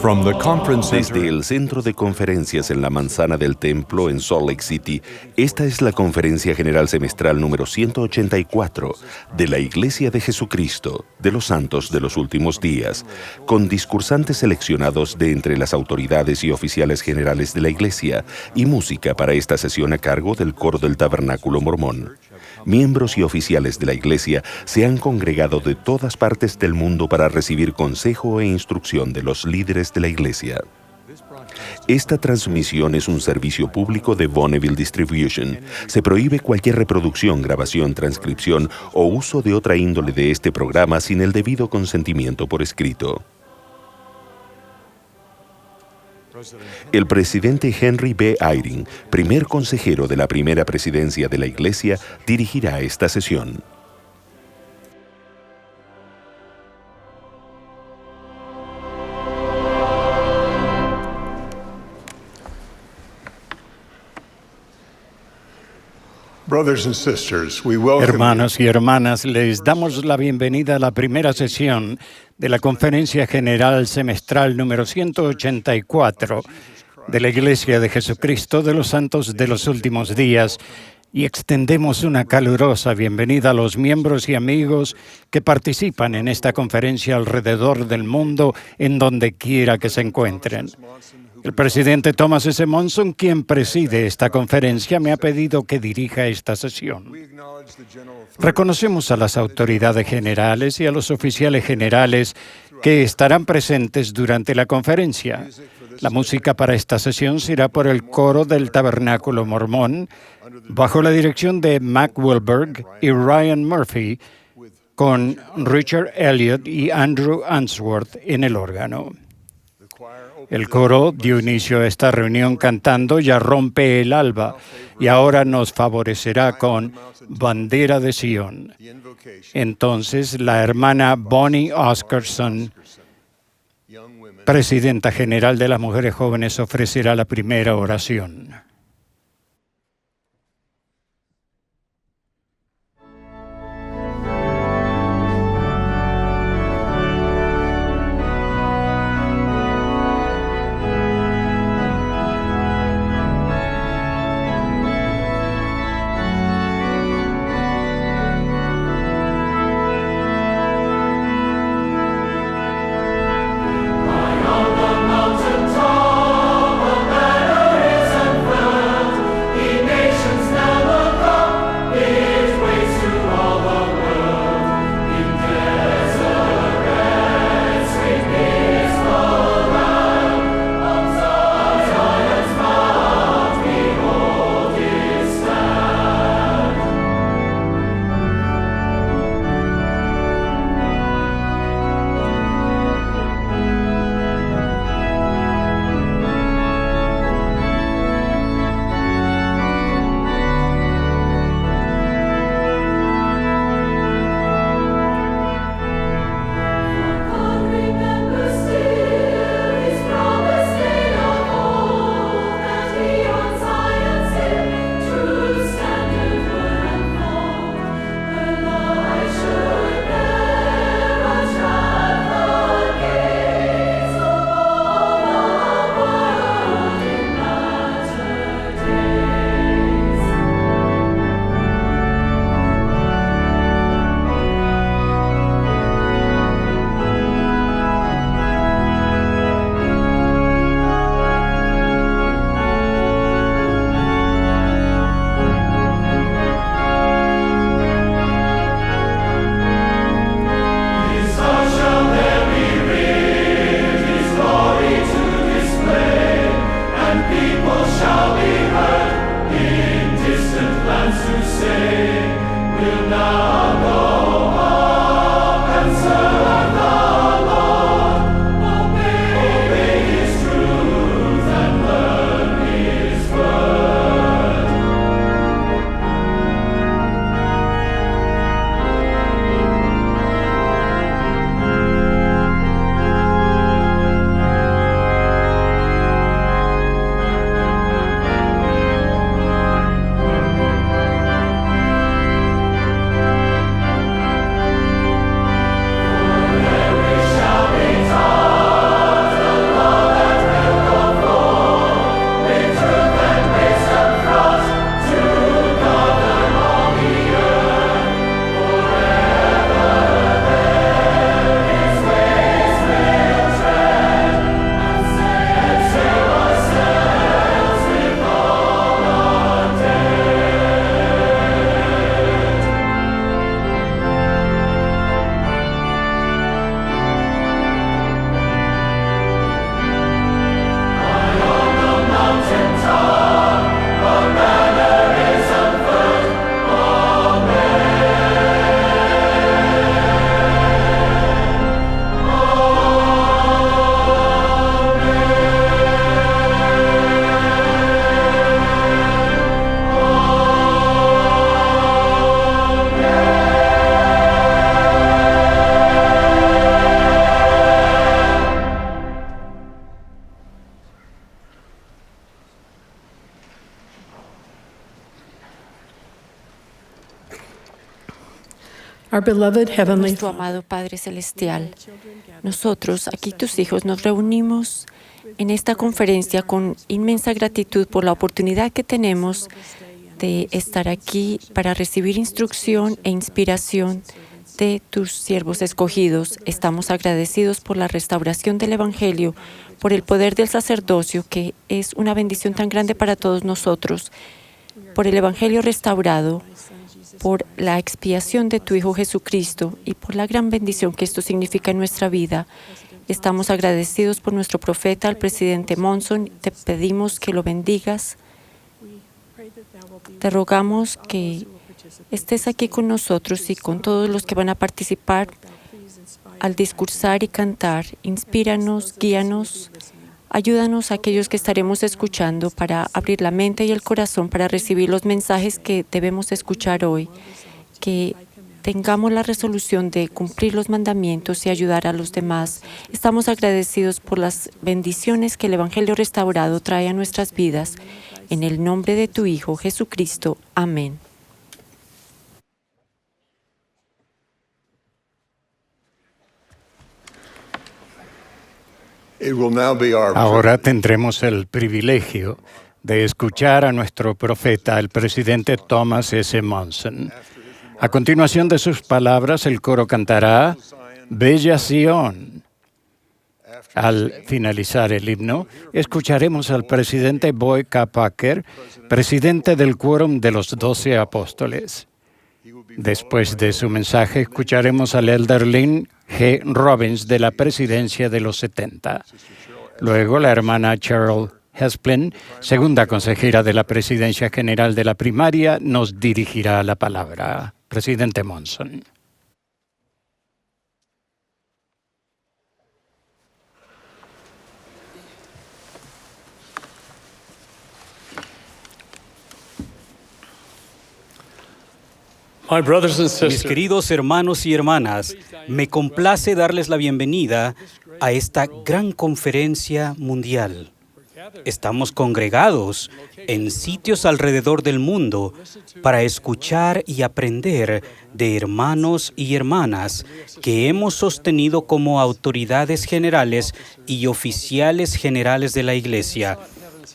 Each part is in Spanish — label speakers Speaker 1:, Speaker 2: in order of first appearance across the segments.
Speaker 1: From the conference
Speaker 2: Desde
Speaker 1: center
Speaker 2: el centro de conferencias en la manzana del templo en Salt Lake City, esta es la conferencia general semestral número 184 de la Iglesia de Jesucristo de los Santos de los Últimos Días, con discursantes seleccionados de entre las autoridades y oficiales generales de la Iglesia y música para esta sesión a cargo del Coro del Tabernáculo Mormón. Miembros y oficiales de la Iglesia se han congregado de todas partes del mundo para recibir consejo e instrucción de los líderes de la Iglesia. Esta transmisión es un servicio público de Bonneville Distribution. Se prohíbe cualquier reproducción, grabación, transcripción o uso de otra índole de este programa sin el debido consentimiento por escrito. El presidente Henry B. Eyring, primer consejero de la primera presidencia de la Iglesia, dirigirá esta sesión.
Speaker 3: Hermanos y hermanas, les damos la bienvenida a la primera sesión de la Conferencia General Semestral número 184 de la Iglesia de Jesucristo de los Santos de los Últimos Días, y extendemos una calurosa bienvenida a los miembros y amigos que participan en esta conferencia alrededor del mundo, en donde quiera que se encuentren. El presidente Thomas S. Monson, quien preside esta conferencia, me ha pedido que dirija esta sesión. Reconocemos a las autoridades generales y a los oficiales generales que estarán presentes durante la conferencia. La música para esta sesión será por el Coro del Tabernáculo Mormón, bajo la dirección de Mac Wilberg y Ryan Murphy, con Richard Elliott y Andrew Answorth en el órgano. El coro dio inicio a esta reunión cantando "Ya rompe el alba", y ahora nos favorecerá con "Bandera de Sion". Entonces, la hermana Bonnie Oscarson, presidenta general de las mujeres jóvenes, ofrecerá la primera oración.
Speaker 4: Mountain top, a banner is unfurled.
Speaker 1: Our beloved Heavenly
Speaker 4: Nuestro amado Padre Celestial, nosotros, aquí tus hijos, nos reunimos en esta conferencia con inmensa gratitud por la oportunidad que tenemos de estar aquí para recibir instrucción e inspiración de tus siervos escogidos. Estamos agradecidos por la restauración del Evangelio, por el poder del sacerdocio, que es una bendición tan grande para todos nosotros, por el Evangelio restaurado, por la expiación de tu Hijo Jesucristo y por la gran bendición que esto significa en nuestra vida. Estamos agradecidos por nuestro profeta, el presidente Monson. Te pedimos que lo bendigas. Te rogamos que estés aquí con nosotros y con todos los que van a participar al discursar y cantar. Inspíranos, guíanos, ayúdanos a aquellos que estaremos escuchando para abrir la mente y el corazón para recibir los mensajes que debemos escuchar hoy. Que tengamos la resolución de cumplir los mandamientos y ayudar a los demás. Estamos agradecidos por las bendiciones que el Evangelio restaurado trae a nuestras vidas. En el nombre de tu Hijo, Jesucristo. Amén.
Speaker 3: Ahora tendremos el privilegio de escuchar a nuestro profeta, el presidente Thomas S. Monson. A continuación de sus palabras, el coro cantará Bella Sión. Al finalizar el himno, escucharemos al presidente Boyd K. Packer, presidente del Quórum de los 12 Apóstoles. Después de su mensaje, escucharemos al elder Lynn G. Robbins de la presidencia de los 70. Luego, la hermana Cheryl Hesplin, segunda consejera de la Presidencia General de la Primaria, nos dirigirá la palabra. Presidente Monson.
Speaker 5: Mis queridos hermanos y hermanas, me complace darles la bienvenida a esta gran conferencia mundial. Estamos congregados en sitios alrededor del mundo para escuchar y aprender de hermanos y hermanas que hemos sostenido como autoridades generales y oficiales generales de la Iglesia.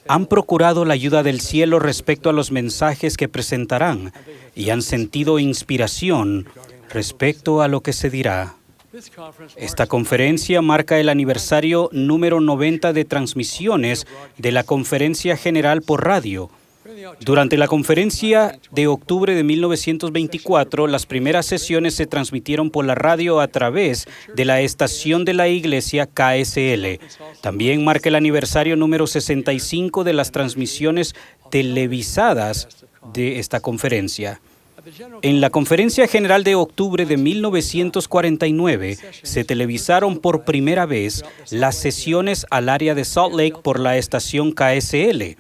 Speaker 5: Han procurado la ayuda del cielo respecto a los mensajes que presentarán y han sentido inspiración respecto a lo que se dirá. Esta conferencia marca el aniversario número 90 de transmisiones de la Conferencia General por radio. Durante la conferencia de octubre de 1924, las primeras sesiones se transmitieron por la radio a través de la estación de la Iglesia KSL. También marca el aniversario número 65 de las transmisiones televisadas de esta conferencia. En la Conferencia General de octubre de 1949, se televisaron por primera vez las sesiones al área de Salt Lake por la estación KSL.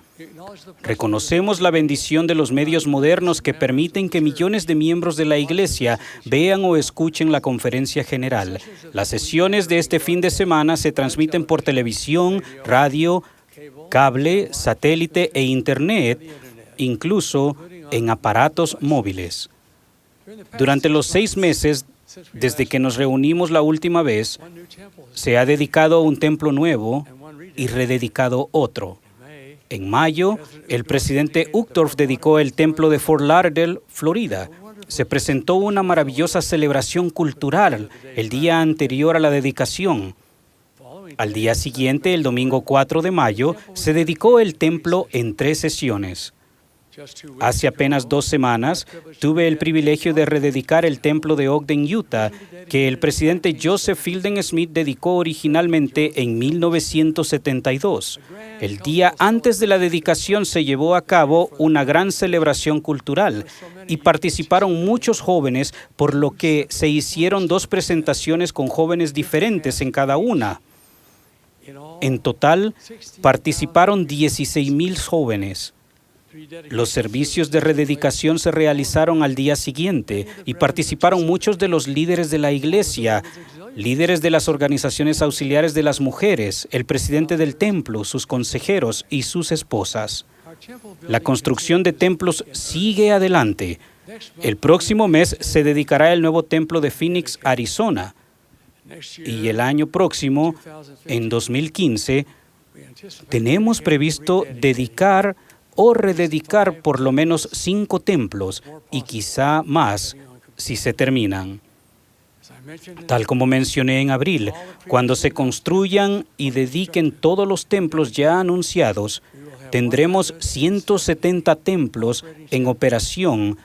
Speaker 5: Reconocemos la bendición de los medios modernos que permiten que millones de miembros de la Iglesia vean o escuchen la Conferencia General. Las sesiones de este fin de semana se transmiten por televisión, radio, cable, satélite e Internet, incluso en aparatos móviles. Durante los 6 meses desde que nos reunimos la última vez, se ha dedicado un templo nuevo y rededicado otro. En mayo, el presidente Uchtdorf dedicó el templo de Fort Lauderdale, Florida. Se presentó una maravillosa celebración cultural el día anterior a la dedicación. Al día siguiente, el domingo 4 de mayo, se dedicó el templo en 3 sesiones. Hace apenas 2 semanas, tuve el privilegio de rededicar el templo de Ogden, Utah, que el presidente Joseph Fielding Smith dedicó originalmente en 1972. El día antes de la dedicación se llevó a cabo una gran celebración cultural y participaron muchos jóvenes, por lo que se hicieron 2 presentaciones con jóvenes diferentes en cada una. En total, participaron 16,000 jóvenes. Los servicios de rededicación se realizaron al día siguiente y participaron muchos de los líderes de la iglesia, líderes de las organizaciones auxiliares de las mujeres, el presidente del templo, sus consejeros y sus esposas. La construcción de templos sigue adelante. El próximo mes se dedicará el nuevo templo de Phoenix, Arizona. Y el año próximo, en 2015, tenemos previsto dedicar o rededicar por lo menos 5 templos y quizá más si se terminan. Tal como mencioné en abril, cuando se construyan y dediquen todos los templos ya anunciados, tendremos 170 templos en operación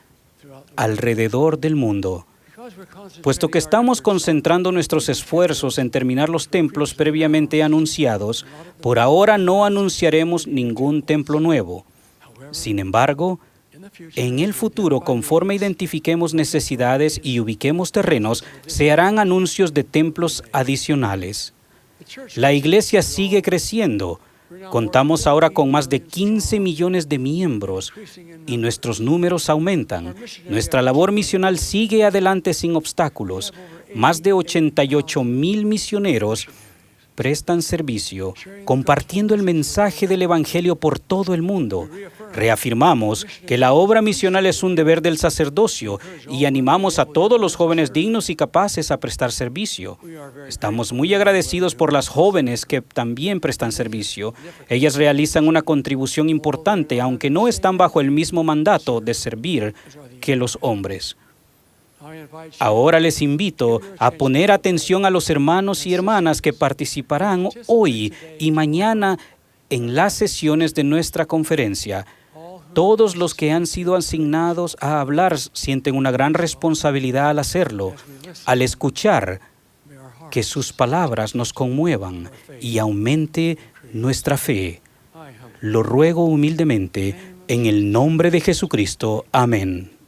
Speaker 5: alrededor del mundo. Puesto que estamos concentrando nuestros esfuerzos en terminar los templos previamente anunciados, por ahora no anunciaremos ningún templo nuevo. Sin embargo, en el futuro, conforme identifiquemos necesidades y ubiquemos terrenos, se harán anuncios de templos adicionales. La iglesia sigue creciendo. Contamos ahora con más de 15 millones de miembros y nuestros números aumentan. Nuestra labor misional sigue adelante sin obstáculos. Más de 88,000 misioneros prestan servicio, compartiendo el mensaje del Evangelio por todo el mundo. Reafirmamos que la obra misional es un deber del sacerdocio y animamos a todos los jóvenes dignos y capaces a prestar servicio. Estamos muy agradecidos por las jóvenes que también prestan servicio. Ellas realizan una contribución importante, aunque no están bajo el mismo mandato de servir que los hombres. Ahora les invito a poner atención a los hermanos y hermanas que participarán hoy y mañana en las sesiones de nuestra conferencia. Todos los que han sido asignados a hablar sienten una gran responsabilidad al hacerlo, al escuchar que sus palabras nos conmuevan y aumente nuestra fe. Lo ruego humildemente en el nombre de Jesucristo. Amén.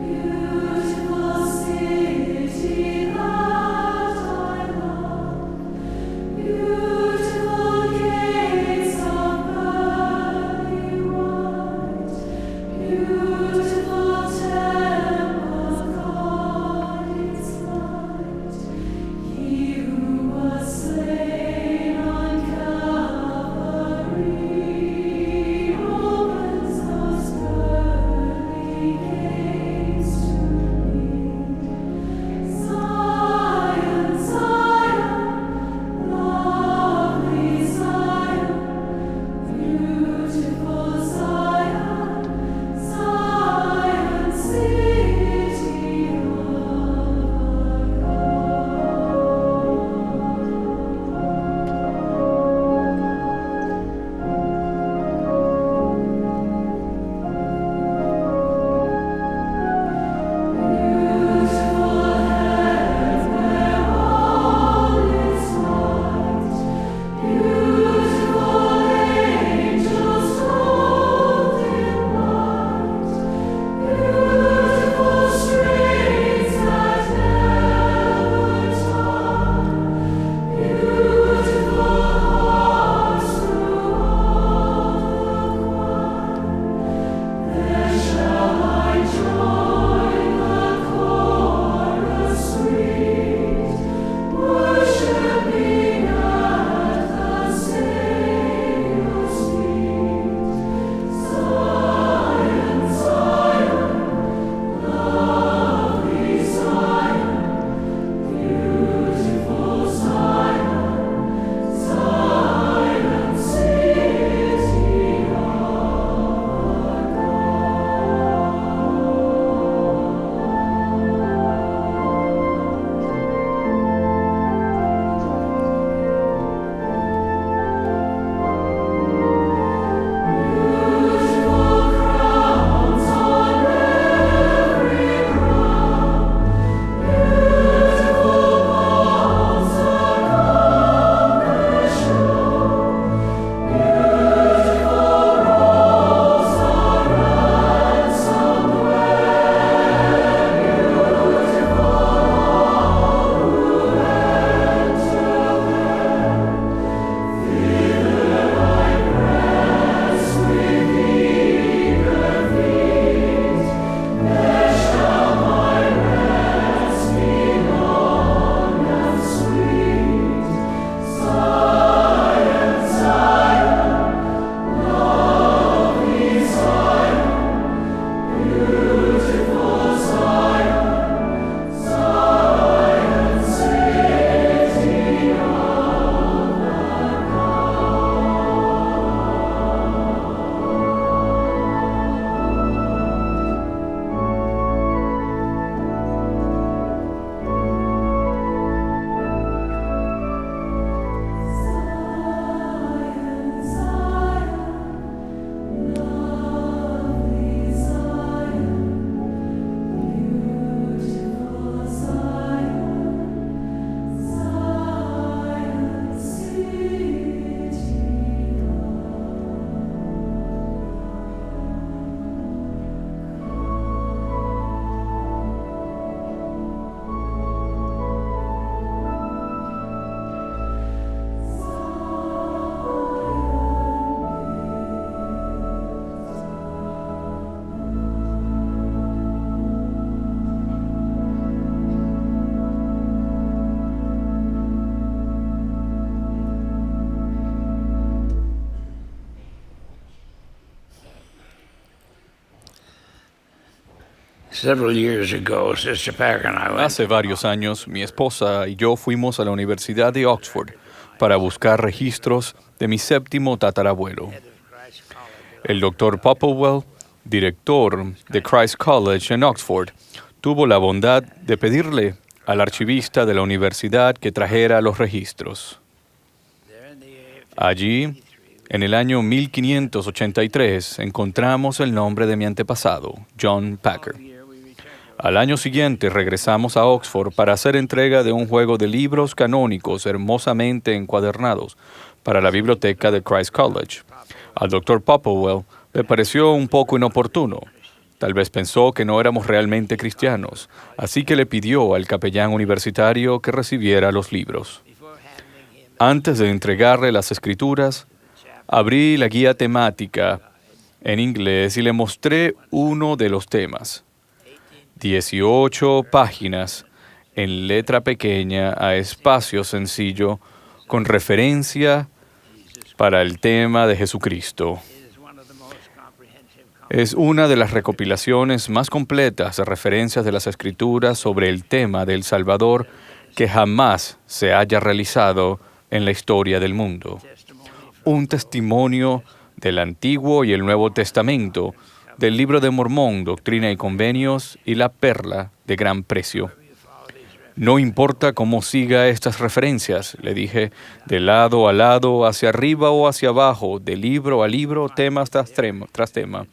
Speaker 1: Beautiful Hace varios años, mi esposa y yo fuimos a la Universidad de Oxford para buscar registros de mi 7º tatarabuelo. El Dr. Popplewell, director de Christ College en Oxford, tuvo la bondad de pedirle al archivista de la universidad que trajera los registros. Allí, en el año 1583, encontramos el nombre de mi antepasado, John Packer. Al año siguiente regresamos a Oxford para hacer entrega de un juego de libros canónicos hermosamente encuadernados para la biblioteca de Christ College. Al Dr. Popplewell le pareció un poco inoportuno. Tal vez pensó que no éramos realmente cristianos, así que le pidió al capellán universitario que recibiera los libros. Antes de entregarle las escrituras, abrí la guía temática en inglés y le mostré uno de los temas. 18 páginas en letra pequeña a espacio sencillo con referencia para el tema de Jesucristo. Es una de las recopilaciones más completas de referencias de las Escrituras sobre el tema del Salvador que jamás se haya realizado en la historia del mundo. Un testimonio del Antiguo y el Nuevo Testamento, del Libro de Mormón, Doctrina y Convenios, y la perla de gran precio. No importa cómo siga estas referencias, le dije, de lado a lado, hacia arriba o hacia abajo, de libro a libro, tema tras tema.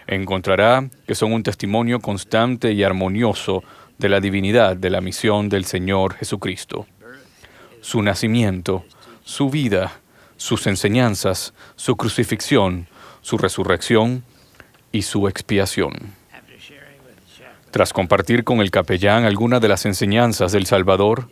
Speaker 1: Encontrará que son un testimonio constante y armonioso de la divinidad de la misión del Señor Jesucristo. Su nacimiento, su vida, sus enseñanzas, su crucifixión, su resurrección y su expiación. Tras compartir con el capellán algunas de las enseñanzas del Salvador,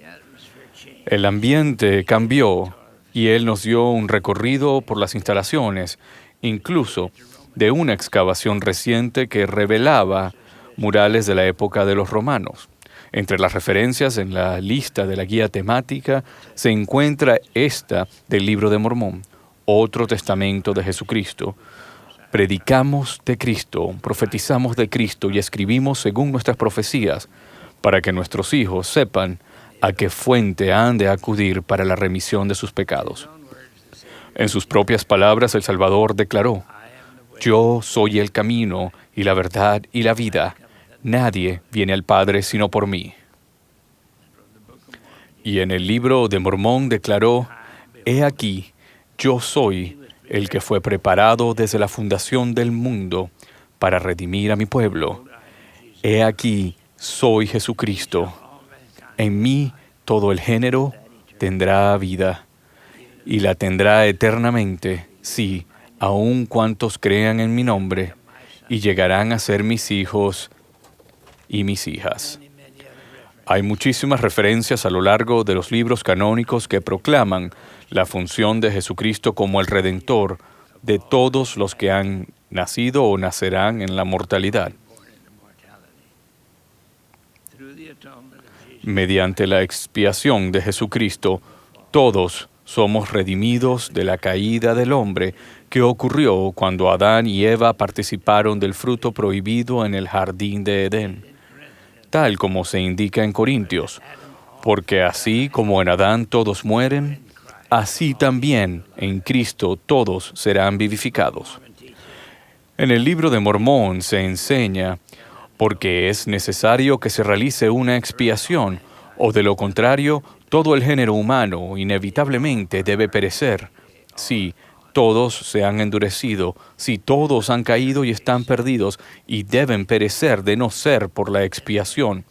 Speaker 1: el ambiente cambió y él nos dio un recorrido por las instalaciones, incluso de una excavación reciente que revelaba murales de la época de los romanos. Entre las referencias en la lista de la guía temática se encuentra esta del Libro de Mormón, otro testamento de Jesucristo. Predicamos de Cristo, profetizamos de Cristo y escribimos según nuestras profecías para que nuestros hijos sepan a qué fuente han de acudir para la remisión de sus pecados. En sus propias palabras, el Salvador declaró: Yo soy el camino y la verdad y la vida. Nadie viene al Padre sino por mí. Y en el Libro de Mormón declaró: He aquí, yo soy el que fue preparado desde la fundación del mundo para redimir a mi pueblo. He aquí, soy Jesucristo. En mí todo el género tendrá vida, y la tendrá eternamente, sí, aun cuantos crean en mi nombre, y llegarán a ser mis hijos y mis hijas. Hay muchísimas referencias a lo largo de los libros canónicos que proclaman la función de Jesucristo como el Redentor de todos los que han nacido o nacerán en la mortalidad. Mediante la expiación de Jesucristo, todos somos redimidos de la caída del hombre que ocurrió cuando Adán y Eva participaron del fruto prohibido en el jardín de Edén, tal como se indica en Corintios, porque así como en Adán todos mueren, así también en Cristo todos serán vivificados. En el Libro de Mormón se enseña porque es necesario que se realice una expiación, o de lo contrario, todo el género humano inevitablemente debe perecer. Sí, todos se han endurecido, si todos han caído y están perdidos, y deben perecer de no ser por la expiación,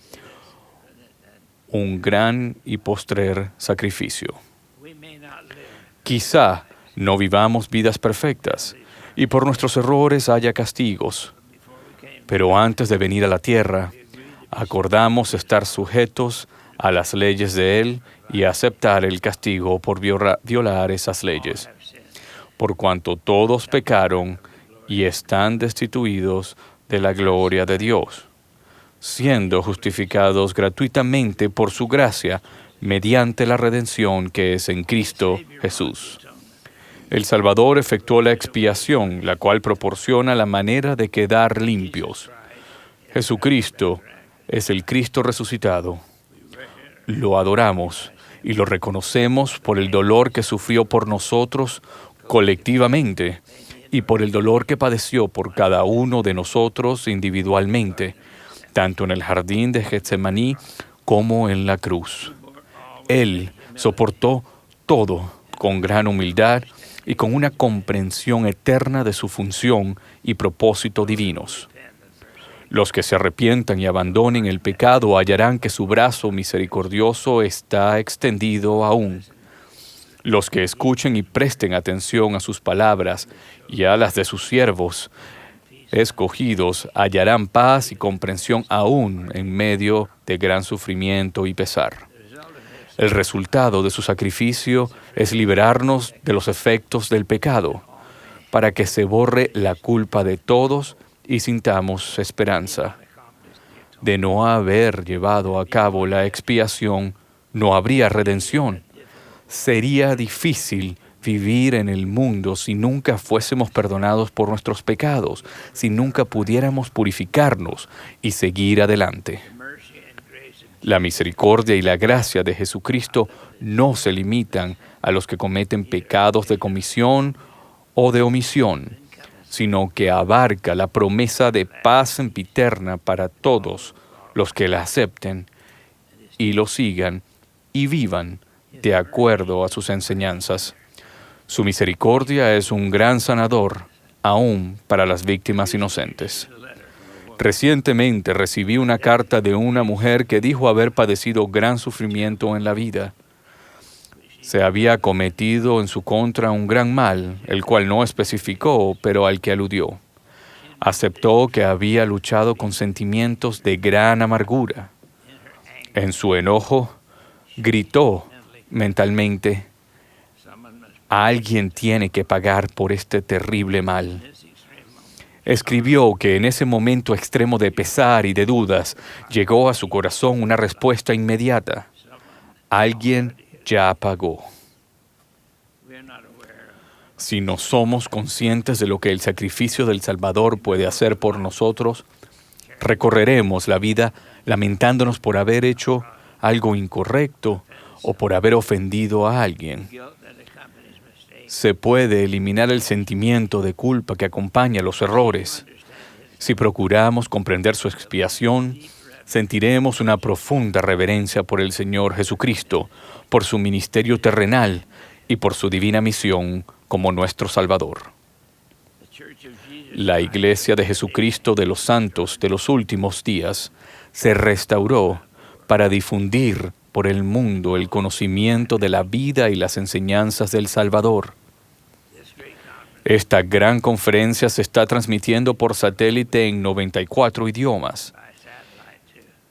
Speaker 1: un gran y postrer sacrificio. Quizá no vivamos vidas perfectas, y por nuestros errores haya castigos, pero antes de venir a la tierra, acordamos estar sujetos a las leyes de Él y aceptar el castigo por violar esas leyes. Por cuanto todos pecaron y están destituidos de la gloria de Dios, siendo justificados gratuitamente por su gracia mediante la redención que es en Cristo Jesús. El Salvador efectuó la expiación, la cual proporciona la manera de quedar limpios. Jesucristo es el Cristo resucitado. Lo adoramos y lo reconocemos por el dolor que sufrió por nosotros colectivamente y por el dolor que padeció por cada uno de nosotros individualmente, tanto en el jardín de Getsemaní como en la cruz. Él soportó todo con gran humildad y con una comprensión eterna de su función y propósito divinos. Los que se arrepientan y abandonen el pecado hallarán que su brazo misericordioso está extendido aún. Los que escuchen y presten atención a sus palabras y a las de sus siervos escogidos hallarán paz y comprensión aún en medio de gran sufrimiento y pesar. El resultado de su sacrificio es liberarnos de los efectos del pecado, para que se borre la culpa de todos y sintamos esperanza. De no haber llevado a cabo la expiación, no habría redención. Sería difícil vivir en el mundo si nunca fuésemos perdonados por nuestros pecados, si nunca pudiéramos purificarnos y seguir adelante. La misericordia y la gracia de Jesucristo no se limitan a los que cometen pecados de comisión o de omisión, sino que abarca la promesa de paz sempiterna para todos los que la acepten y lo sigan y vivan de acuerdo a sus enseñanzas. Su misericordia es un gran sanador, aún para las víctimas inocentes. Recientemente recibí una carta de una mujer que dijo haber padecido gran sufrimiento en la vida. Se había cometido en su contra un gran mal, el cual no especificó, pero al que aludió. Aceptó que había luchado con sentimientos de gran amargura. En su enojo, gritó mentalmente: "Alguien tiene que pagar por este terrible mal". Escribió que en ese momento extremo de pesar y de dudas, llegó a su corazón una respuesta inmediata: alguien ya pagó. Si no somos conscientes de lo que el sacrificio del Salvador puede hacer por nosotros, recorreremos la vida lamentándonos por haber hecho algo incorrecto o por haber ofendido a alguien. Se puede eliminar el sentimiento de culpa que acompaña los errores. Si procuramos comprender su expiación, sentiremos una profunda reverencia por el Señor Jesucristo, por su ministerio terrenal y por su divina misión como nuestro Salvador. La Iglesia de Jesucristo de los Santos de los Últimos Días se restauró para difundir por el mundo el conocimiento de la vida y las enseñanzas del Salvador. Esta gran conferencia se está transmitiendo por satélite en 94 idiomas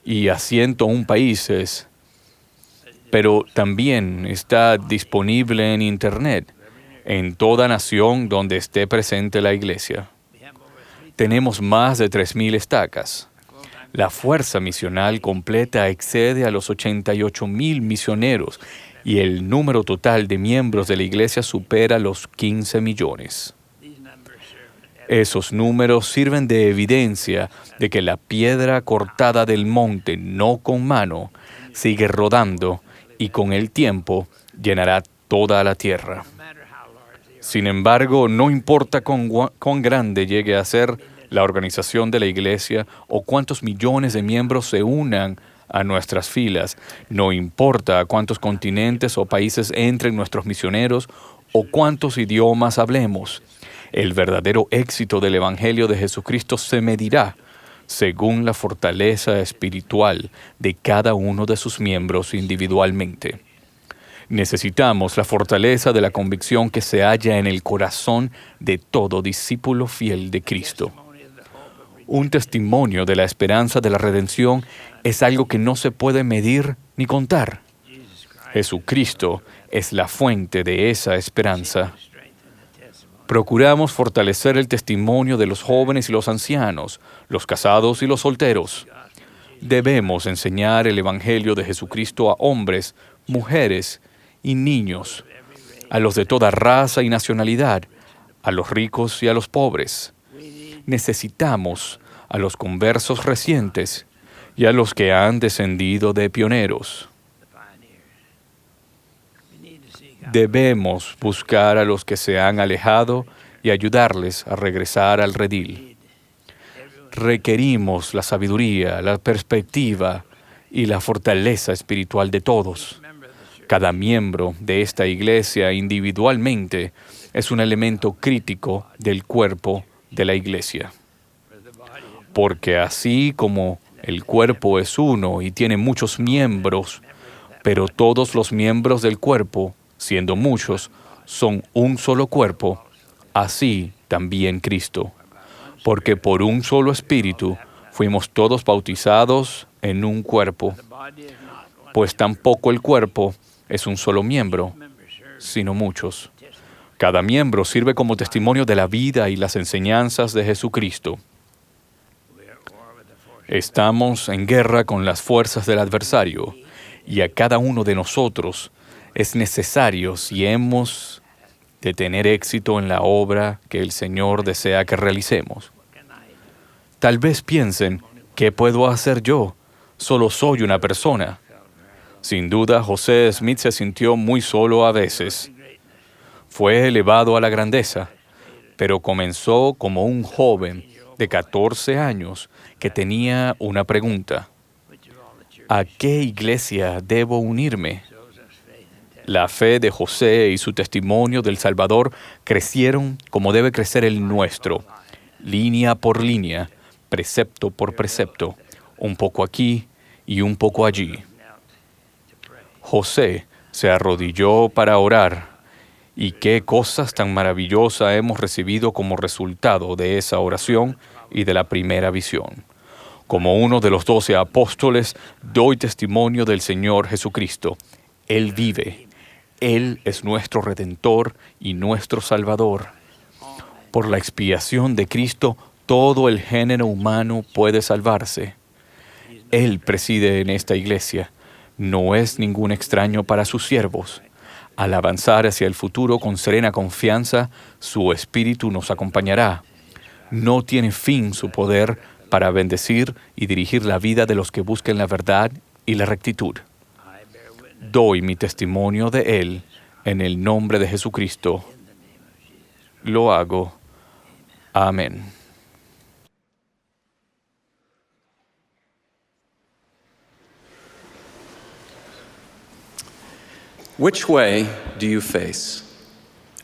Speaker 1: y a 101 países, pero también está disponible en Internet en toda nación donde esté presente la Iglesia. Tenemos más de 3,000 estacas. La fuerza misional completa excede a los 88,000 misioneros y el número total de miembros de la Iglesia supera los 15 millones. Esos números sirven de evidencia de que la piedra cortada del monte, no con mano, sigue rodando y con el tiempo llenará toda la tierra. Sin embargo, no importa cuán grande llegue a ser la organización de la Iglesia o cuántos millones de miembros se unan a nuestras filas, no importa a cuántos continentes o países entren nuestros misioneros o cuántos idiomas hablemos, el verdadero éxito del Evangelio de Jesucristo se medirá según la fortaleza espiritual de cada uno de sus miembros individualmente. Necesitamos la fortaleza de la convicción que se halla en el corazón de todo discípulo fiel de Cristo. Un testimonio de la esperanza de la redención es algo que no se puede medir ni contar. Jesucristo es la fuente de esa esperanza. Procuramos fortalecer el testimonio de los jóvenes y los ancianos, los casados y los solteros. Debemos enseñar el Evangelio de Jesucristo a hombres, mujeres y niños, a los de toda raza y nacionalidad, a los ricos y a los pobres. Necesitamos a los conversos recientes y a los que han descendido de pioneros. Debemos buscar a los que se han alejado y ayudarles a regresar al redil. Requerimos la sabiduría, la perspectiva y la fortaleza espiritual de todos. Cada miembro de esta iglesia individualmente es un elemento crítico del cuerpo de la iglesia. Porque así como el cuerpo es uno y tiene muchos miembros, pero todos los miembros del cuerpo, siendo muchos, son un solo cuerpo, así también Cristo. Porque por un solo espíritu fuimos todos bautizados en un cuerpo, pues tampoco el cuerpo es un solo miembro, sino muchos. Cada miembro sirve como testimonio de la vida y las enseñanzas de Jesucristo. Estamos en guerra con las fuerzas del adversario y a cada uno de nosotros es necesario si hemos de tener éxito en la obra que el Señor desea que realicemos. Tal vez piensen, ¿qué puedo hacer yo? Solo soy una persona. Sin duda, José Smith se sintió muy solo a veces. Fue elevado a la grandeza, pero comenzó como un joven de 14 años que tenía una pregunta. ¿A qué iglesia debo unirme? La fe de José y su testimonio del Salvador crecieron como debe crecer el nuestro, línea por línea, precepto por precepto, un poco aquí y un poco allí. José se arrodilló para orar, y qué cosas tan maravillosas hemos recibido como resultado de esa oración y de la primera visión. Como uno de los 12 apóstoles, doy testimonio del Señor Jesucristo. Él vive. Él es nuestro Redentor y nuestro Salvador. Por la expiación de Cristo, todo el género humano puede salvarse. Él preside en esta iglesia. No es ningún extraño para sus siervos. Al avanzar hacia el futuro con serena confianza, su espíritu nos acompañará. No tiene fin su poder para bendecir y dirigir la vida de los que busquen la verdad y la rectitud. Doy mi testimonio de Él en el nombre de Jesucristo. Lo hago. Amén.
Speaker 6: Which way do you face?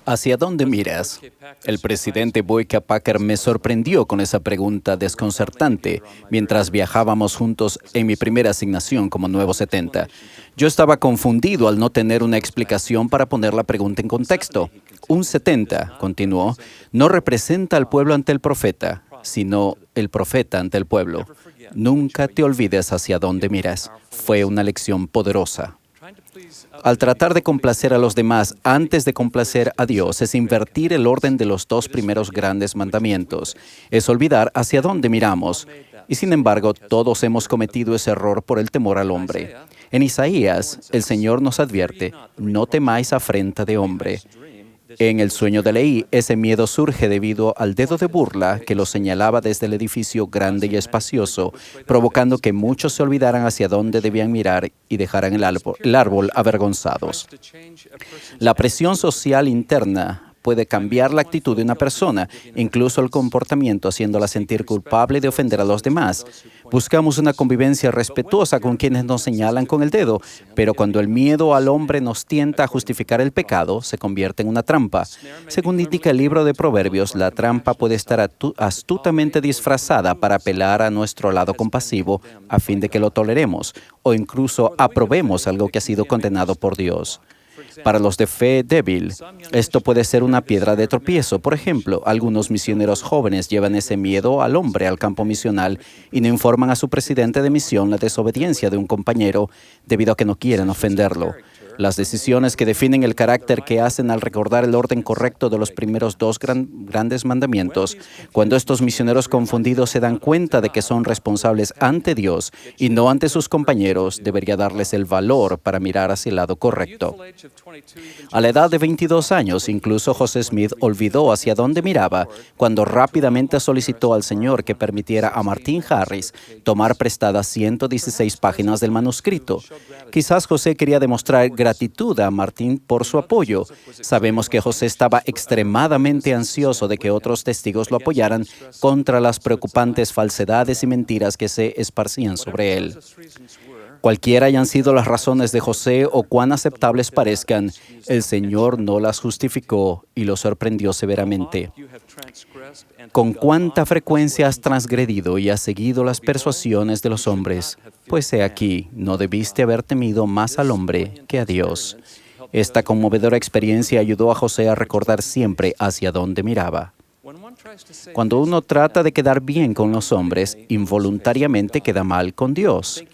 Speaker 7: ¿Hacia dónde miras? El presidente Boyka Packer me sorprendió con esa pregunta desconcertante mientras viajábamos juntos en mi primera asignación como nuevo 70. Yo estaba confundido al no tener una explicación para poner la pregunta en contexto. Un 70, continuó, no representa al pueblo ante el profeta, sino el profeta ante el pueblo. Nunca te olvides hacia dónde miras. Fue una lección poderosa. Al tratar de complacer a los demás antes de complacer a Dios es invertir el orden de los 2 primeros grandes mandamientos. Es olvidar hacia dónde miramos. Y sin embargo, todos hemos cometido ese error por el temor al hombre. En Isaías, el Señor nos advierte, no temáis afrenta de hombre. En el sueño de Leí, ese miedo surge debido al dedo de burla que lo señalaba desde el edificio grande y espacioso, provocando que muchos se olvidaran hacia dónde debían mirar y dejaran el árbol avergonzados. La presión social interna puede cambiar la actitud de una persona, incluso el comportamiento, haciéndola sentir culpable de ofender a los demás. Buscamos una convivencia respetuosa con quienes nos señalan con el dedo, pero cuando el miedo al hombre nos tienta a justificar el pecado, se convierte en una trampa. Según indica el libro de Proverbios, la trampa puede estar astutamente disfrazada para apelar a nuestro lado compasivo a fin de que lo toleremos o incluso aprobemos algo que ha sido condenado por Dios. Para los de fe débil, esto puede ser una piedra de tropiezo. Por ejemplo, algunos misioneros jóvenes llevan ese miedo al hombre al campo misional y no informan a su presidente de misión la desobediencia de un compañero debido a que no quieren ofenderlo. Las decisiones que definen el carácter que hacen al recordar el orden correcto de los primeros dos grandes mandamientos, cuando estos misioneros confundidos se dan cuenta de que son responsables ante Dios y no ante sus compañeros, debería darles el valor para mirar hacia el lado correcto. A la edad de 22 años, incluso José Smith olvidó hacia dónde miraba cuando rápidamente solicitó al Señor que permitiera a Martin Harris tomar prestadas 116 páginas del manuscrito. Quizás José quería demostrar gratitud a Martin por su apoyo. Sabemos que José estaba extremadamente ansioso de que otros testigos lo apoyaran contra las preocupantes falsedades y mentiras que se esparcían sobre él. Cualquiera hayan sido las razones de José o cuán aceptables parezcan, el Señor no las justificó y lo sorprendió severamente. ¿Con cuánta frecuencia has transgredido y has seguido las persuasiones de los hombres? Pues he aquí, no debiste haber temido más al hombre que a Dios. Esta conmovedora experiencia ayudó a José a recordar siempre hacia dónde miraba. Cuando uno trata de quedar bien con los hombres, involuntariamente queda mal con Dios.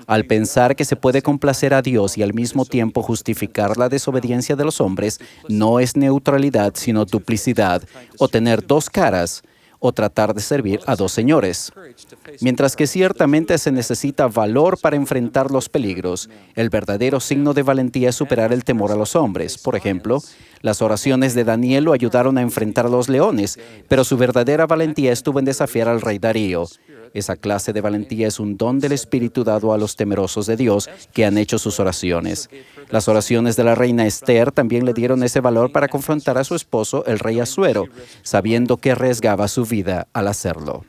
Speaker 7: Al pensar que se puede complacer a Dios y al mismo tiempo justificar la desobediencia de los hombres, no es neutralidad, sino duplicidad, o tener dos caras, o tratar de servir a dos señores. Mientras que ciertamente se necesita valor para enfrentar los peligros, el verdadero signo de valentía es superar el temor a los hombres. Por ejemplo, las oraciones de Daniel lo ayudaron a enfrentar a los leones, pero su verdadera valentía estuvo en desafiar al rey Darío. Esa clase de valentía es un don del Espíritu dado a los temerosos de Dios que han hecho sus oraciones. Las oraciones de la reina Esther también le dieron ese valor para confrontar a su esposo, el rey Asuero, sabiendo que arriesgaba su vida al hacerlo.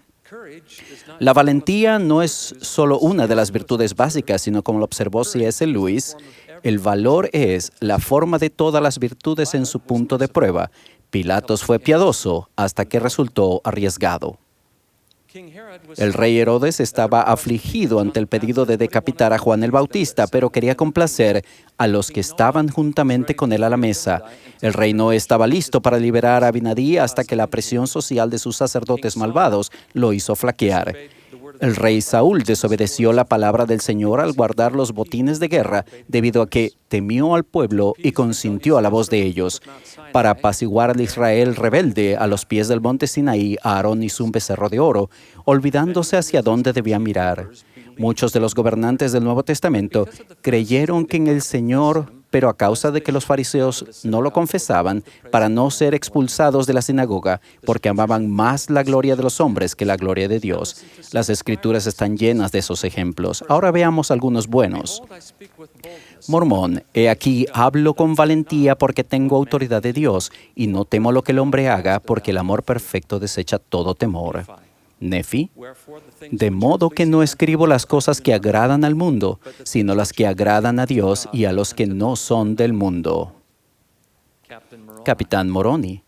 Speaker 7: La valentía no es solo una de las virtudes básicas, sino como lo observó C.S. Lewis, el valor es la forma de todas las virtudes en su punto de prueba. Pilatos fue piadoso hasta que resultó arriesgado. El rey Herodes estaba afligido ante el pedido de decapitar a Juan el Bautista, pero quería complacer a los que estaban juntamente con él a la mesa. El rey no estaba listo para liberar a Abinadí hasta que la presión social de sus sacerdotes malvados lo hizo flaquear. El rey Saúl desobedeció la palabra del Señor al guardar los botines de guerra debido a que temió al pueblo y consintió a la voz de ellos. Para apaciguar al Israel rebelde a los pies del monte Sinaí, Aarón hizo un becerro de oro, olvidándose hacia dónde debía mirar. Muchos de los gobernantes del Nuevo Testamento creyeron que en el Señor, pero a causa de que los fariseos no lo confesaban, para no ser expulsados de la sinagoga, porque amaban más la gloria de los hombres que la gloria de Dios. Las Escrituras están llenas de esos ejemplos. Ahora veamos algunos buenos. Mormón, he aquí hablo con valentía porque tengo autoridad de Dios, y no temo lo que el hombre haga, porque el amor perfecto desecha todo temor. Nefi, de modo que no escribo las cosas que agradan al mundo, sino las que agradan a Dios y a los que no son del mundo. Capitán Moroni,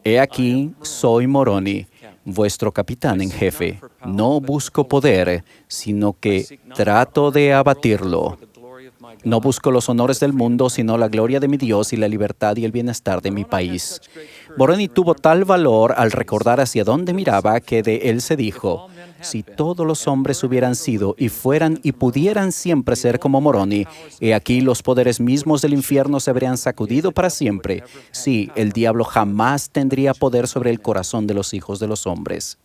Speaker 7: he aquí soy Moroni, vuestro capitán en jefe. No busco poder, sino que trato de abatirlo. No busco los honores del mundo, sino la gloria de mi Dios y la libertad y el bienestar de mi país. Moroni tuvo tal valor al recordar hacia dónde miraba que de él se dijo, si todos los hombres hubieran sido y fueran y pudieran siempre ser como Moroni, he aquí los poderes mismos del infierno se habrían sacudido para siempre. Sí, el diablo jamás tendría poder sobre el corazón de los hijos de los hombres.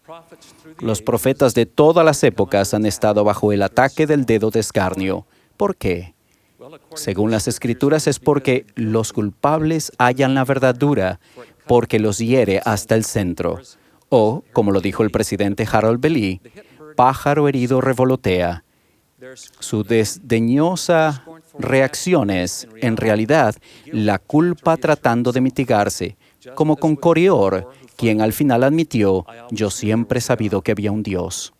Speaker 7: Los profetas de todas las épocas han estado bajo el ataque del dedo de escarnio. ¿Por qué? Según las Escrituras es porque los culpables hallan la verdad dura, porque los hiere hasta el centro. O, como lo dijo el presidente Harold Belli, pájaro herido revolotea. Su desdeñosa reacción es, en realidad, la culpa tratando de mitigarse, como con Corior, quien al final admitió, yo siempre he sabido que había un Dios.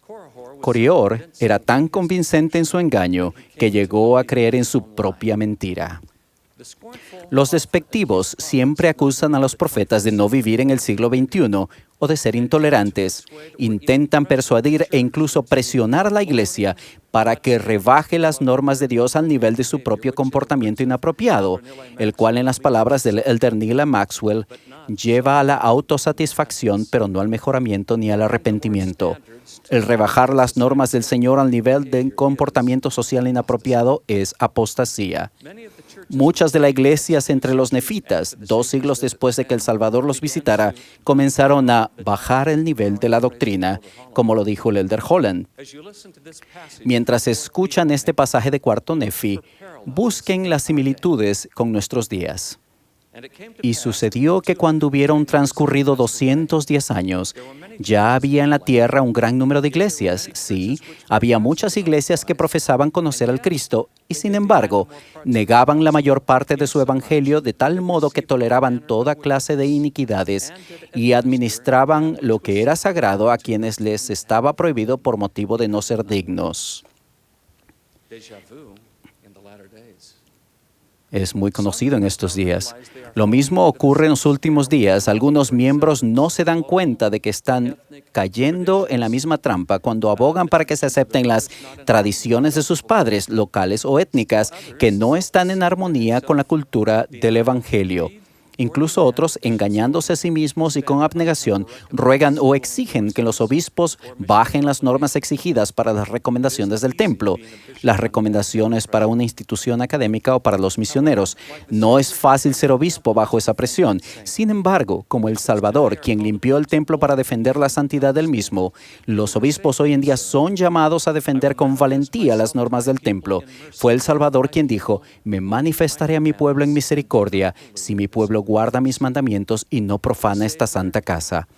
Speaker 7: Corior era tan convincente en su engaño que llegó a creer en su propia mentira. Los despectivos siempre acusan a los profetas de no vivir en el siglo XXI o de ser intolerantes. Intentan persuadir e incluso presionar a la Iglesia para que rebaje las normas de Dios al nivel de su propio comportamiento inapropiado, el cual, en las palabras del elder Neal Maxwell, lleva a la autosatisfacción, pero no al mejoramiento ni al arrepentimiento. El rebajar las normas del Señor al nivel de comportamiento social inapropiado es apostasía. Muchas de las iglesias entre los nefitas, 2 siglos después de que El Salvador los visitara, comenzaron a bajar el nivel de la doctrina, como lo dijo el Elder Holland. Mientras escuchan este pasaje de Cuarto Nefi, busquen las similitudes con nuestros días. Y sucedió que cuando hubieron transcurrido 210 años, ya había en la tierra un gran número de iglesias. Sí, había muchas iglesias que profesaban conocer al Cristo y, sin embargo, negaban la mayor parte de su evangelio de tal modo que toleraban toda clase de iniquidades y administraban lo que era sagrado a quienes les estaba prohibido por motivo de no ser dignos. Es muy conocido en estos días. Lo mismo ocurre en los últimos días. Algunos miembros no se dan cuenta de que están cayendo en la misma trampa cuando abogan para que se acepten las tradiciones de sus padres, locales o étnicas, que no están en armonía con la cultura del Evangelio. Incluso otros, engañándose a sí mismos y con abnegación, ruegan o exigen que los obispos bajen las normas exigidas para las recomendaciones del templo, las recomendaciones para una institución académica o para los misioneros. No es fácil ser obispo bajo esa presión. Sin embargo, como El Salvador, quien limpió el templo para defender la santidad del mismo, los obispos hoy en día son llamados a defender con valentía las normas del templo. Fue El Salvador quien dijo: «Me manifestaré a mi pueblo en misericordia, si mi pueblo guarda mis mandamientos y no profana esta santa casa».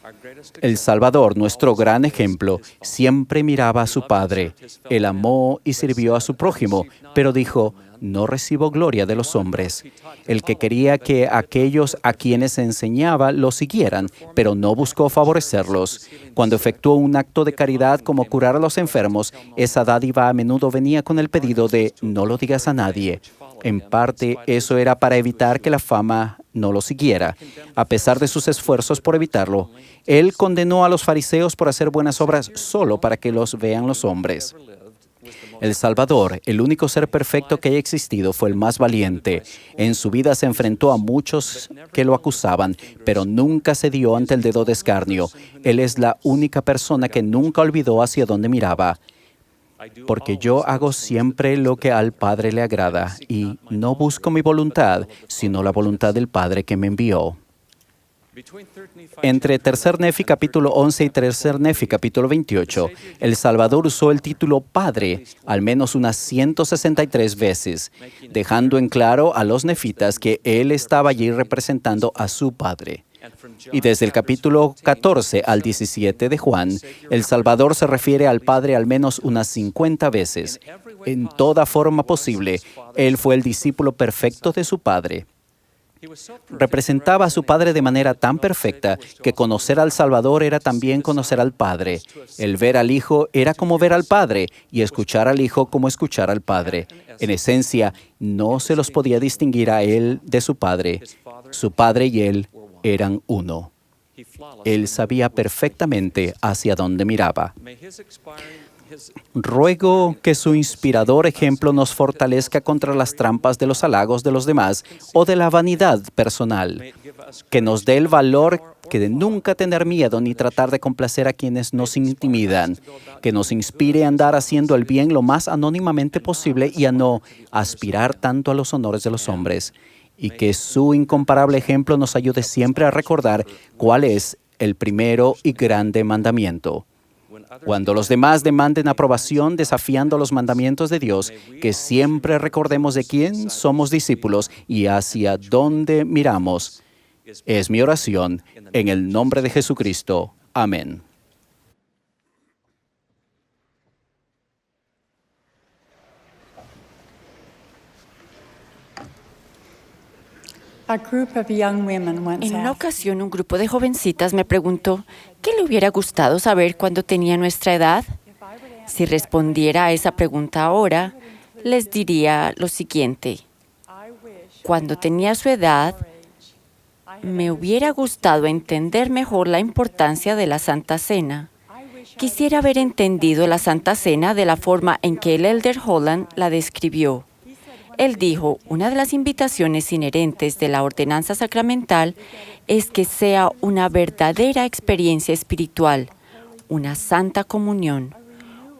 Speaker 7: El Salvador, nuestro gran ejemplo, siempre miraba a su Padre. Él amó y sirvió a su prójimo, pero dijo: «No recibo gloria de los hombres». El que quería que aquellos a quienes enseñaba lo siguieran, pero no buscó favorecerlos. Cuando efectuó un acto de caridad como curar a los enfermos, esa dádiva a menudo venía con el pedido de: «No lo digas a nadie». En parte, eso era para evitar que la fama no lo siguiera. A pesar de sus esfuerzos por evitarlo, él condenó a los fariseos por hacer buenas obras solo para que los vean los hombres. El Salvador, el único ser perfecto que haya existido, fue el más valiente. En su vida se enfrentó a muchos que lo acusaban, pero nunca se dio ante el dedo de escarnio. Él es la única persona que nunca olvidó hacia dónde miraba. Porque yo hago siempre lo que al Padre le agrada, y no busco mi voluntad, sino la voluntad del Padre que me envió. Entre Tercer Nefi capítulo 11 y Tercer Nefi capítulo 28, El Salvador usó el título Padre al menos unas 163 veces, dejando en claro a los nefitas que él estaba allí representando a su Padre. Y desde el capítulo 14 al 17 de Juan, El Salvador se refiere al Padre al menos unas 50 veces. En toda forma posible, él fue el discípulo perfecto de su Padre. Representaba a su Padre de manera tan perfecta que conocer al Salvador era también conocer al Padre. El ver al Hijo era como ver al Padre y escuchar al Hijo como escuchar al Padre. En esencia, no se los podía distinguir a él de su Padre. Su Padre y él eran uno. Él sabía perfectamente hacia dónde miraba. Ruego que su inspirador ejemplo nos fortalezca contra las trampas de los halagos de los demás o de la vanidad personal. Que nos dé el valor de nunca tener miedo ni tratar de complacer a quienes nos intimidan. Que nos inspire a andar haciendo el bien lo más anónimamente posible y a no aspirar tanto a los honores de los hombres. Y que su incomparable ejemplo nos ayude siempre a recordar cuál es el primero y grande mandamiento. Cuando los demás demanden aprobación desafiando los mandamientos de Dios, que siempre recordemos de quién somos discípulos y hacia dónde miramos. Es mi oración en el nombre de Jesucristo. Amén.
Speaker 4: En una ocasión, un grupo de jovencitas me preguntó qué le hubiera gustado saber cuando tenía nuestra edad. Si respondiera a esa pregunta ahora, les diría lo siguiente. Cuando tenía su edad, me hubiera gustado entender mejor la importancia de la Santa Cena. Quisiera haber entendido la Santa Cena de la forma en que el Elder Holland la describió. Él dijo, una de las invitaciones inherentes de la ordenanza sacramental es que sea una verdadera experiencia espiritual, una santa comunión,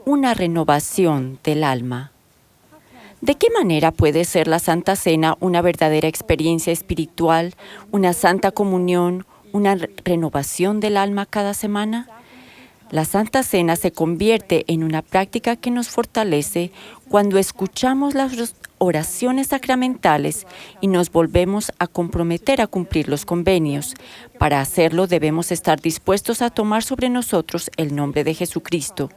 Speaker 4: una renovación del alma. ¿De qué manera puede ser la Santa Cena una verdadera experiencia espiritual, una santa comunión, una renovación del alma cada semana? La Santa Cena se convierte en una práctica que nos fortalece cuando escuchamos las oraciones sacramentales y nos volvemos a comprometer a cumplir los convenios. Para hacerlo debemos estar dispuestos a tomar sobre nosotros el nombre de Jesucristo.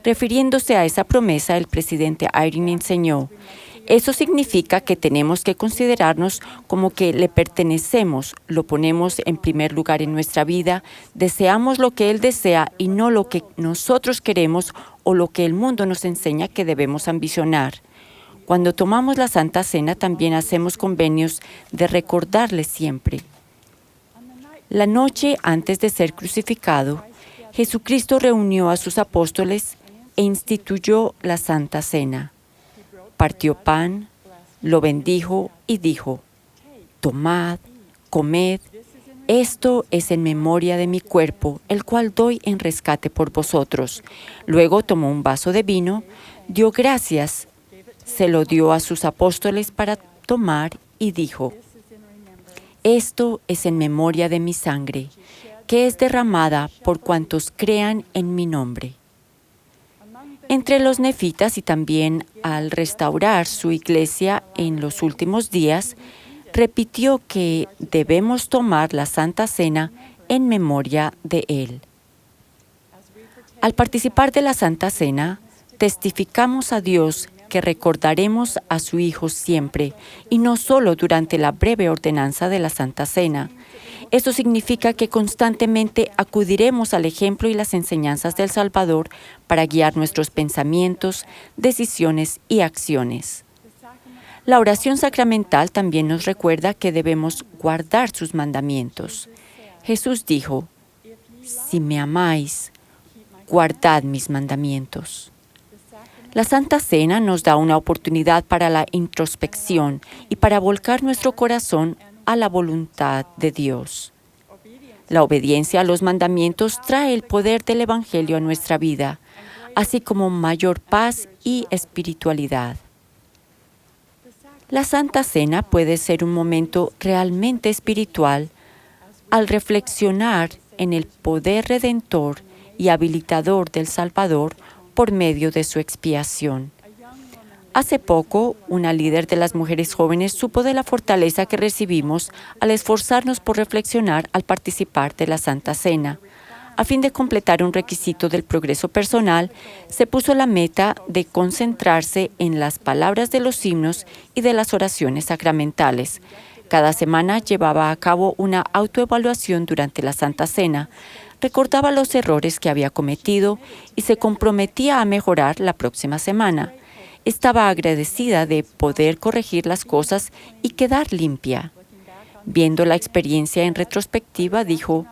Speaker 4: Refiriéndose a esa promesa, el presidente Eyring enseñó: eso significa que tenemos que considerarnos como que le pertenecemos, lo ponemos en primer lugar en nuestra vida, deseamos lo que Él desea y no lo que nosotros queremos o lo que el mundo nos enseña que debemos ambicionar. Cuando tomamos la Santa Cena también hacemos convenios de recordarle siempre. La noche antes de ser crucificado, Jesucristo reunió a sus apóstoles e instituyó la Santa Cena. Partió pan, lo bendijo y dijo: tomad, comed, esto es en memoria de mi cuerpo, el cual doy en rescate por vosotros. Luego tomó un vaso de vino, dio gracias, se lo dio a sus apóstoles para tomar y dijo: esto es en memoria de mi sangre, que es derramada por cuantos crean en mi nombre. Entre los nefitas y también al restaurar su iglesia en los últimos días, repitió que debemos tomar la Santa Cena en memoria de Él. Al participar de la Santa Cena, testificamos a Dios que recordaremos a su Hijo siempre y no solo durante la breve ordenanza de la Santa Cena. Esto significa que constantemente acudiremos al ejemplo y las enseñanzas del Salvador para guiar nuestros pensamientos, decisiones y acciones. La oración sacramental también nos recuerda que debemos guardar sus mandamientos. Jesús dijo: si me amáis, guardad mis mandamientos. La Santa Cena nos da una oportunidad para la introspección y para volcar nuestro corazón a la voluntad de Dios. La obediencia a los mandamientos trae el poder del Evangelio a nuestra vida, así como mayor paz y espiritualidad. La Santa Cena puede ser un momento realmente espiritual al reflexionar en el poder redentor y habilitador del Salvador por medio de su expiación. Hace poco, una líder de las mujeres jóvenes supo de la fortaleza que recibimos al esforzarnos por reflexionar al participar de la Santa Cena. A fin de completar un requisito del progreso personal, se puso la meta de concentrarse en las palabras de los himnos y de las oraciones sacramentales. Cada semana llevaba a cabo una autoevaluación durante la Santa Cena, recordaba los errores que había cometido y se comprometía a mejorar la próxima semana. Estaba agradecida de poder corregir las cosas y quedar limpia. Viendo la experiencia en retrospectiva, dijo: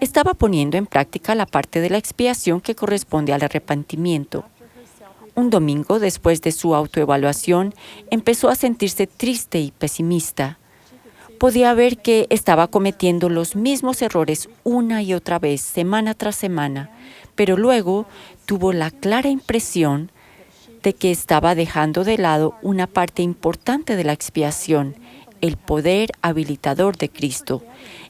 Speaker 4: estaba poniendo en práctica la parte de la expiación que corresponde al arrepentimiento. Un domingo, después de su autoevaluación, empezó a sentirse triste y pesimista. Podía ver que estaba cometiendo los mismos errores una y otra vez, semana tras semana, pero luego tuvo la clara impresión de que estaba dejando de lado una parte importante de la expiación, el poder habilitador de Cristo.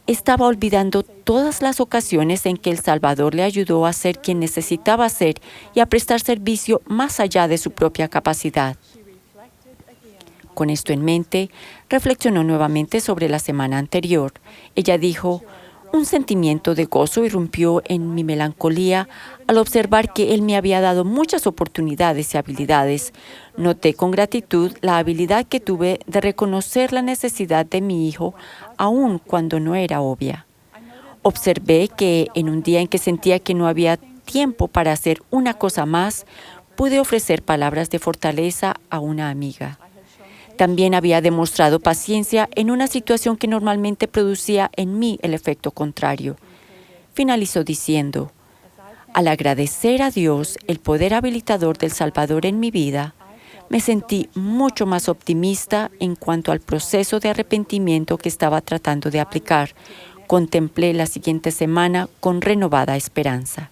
Speaker 4: Estaba olvidando todas las ocasiones en que el Salvador le ayudó a ser quien necesitaba ser y a prestar servicio más allá de su propia capacidad. Con esto en mente, reflexionó nuevamente sobre la semana anterior. Ella dijo: un sentimiento de gozo irrumpió en mi melancolía al observar que Él me había dado muchas oportunidades y habilidades. Noté con gratitud la habilidad que tuve de reconocer la necesidad de mi hijo, aun cuando no era obvia. Observé que en un día en que sentía que no había tiempo para hacer una cosa más, pude ofrecer palabras de fortaleza a una amiga. También había demostrado paciencia en una situación que normalmente producía en mí el efecto contrario. Finalizó diciendo: al agradecer a Dios el poder habilitador del Salvador en mi vida, me sentí mucho más optimista en cuanto al proceso de arrepentimiento que estaba tratando de aplicar. Contemplé la siguiente semana con renovada esperanza.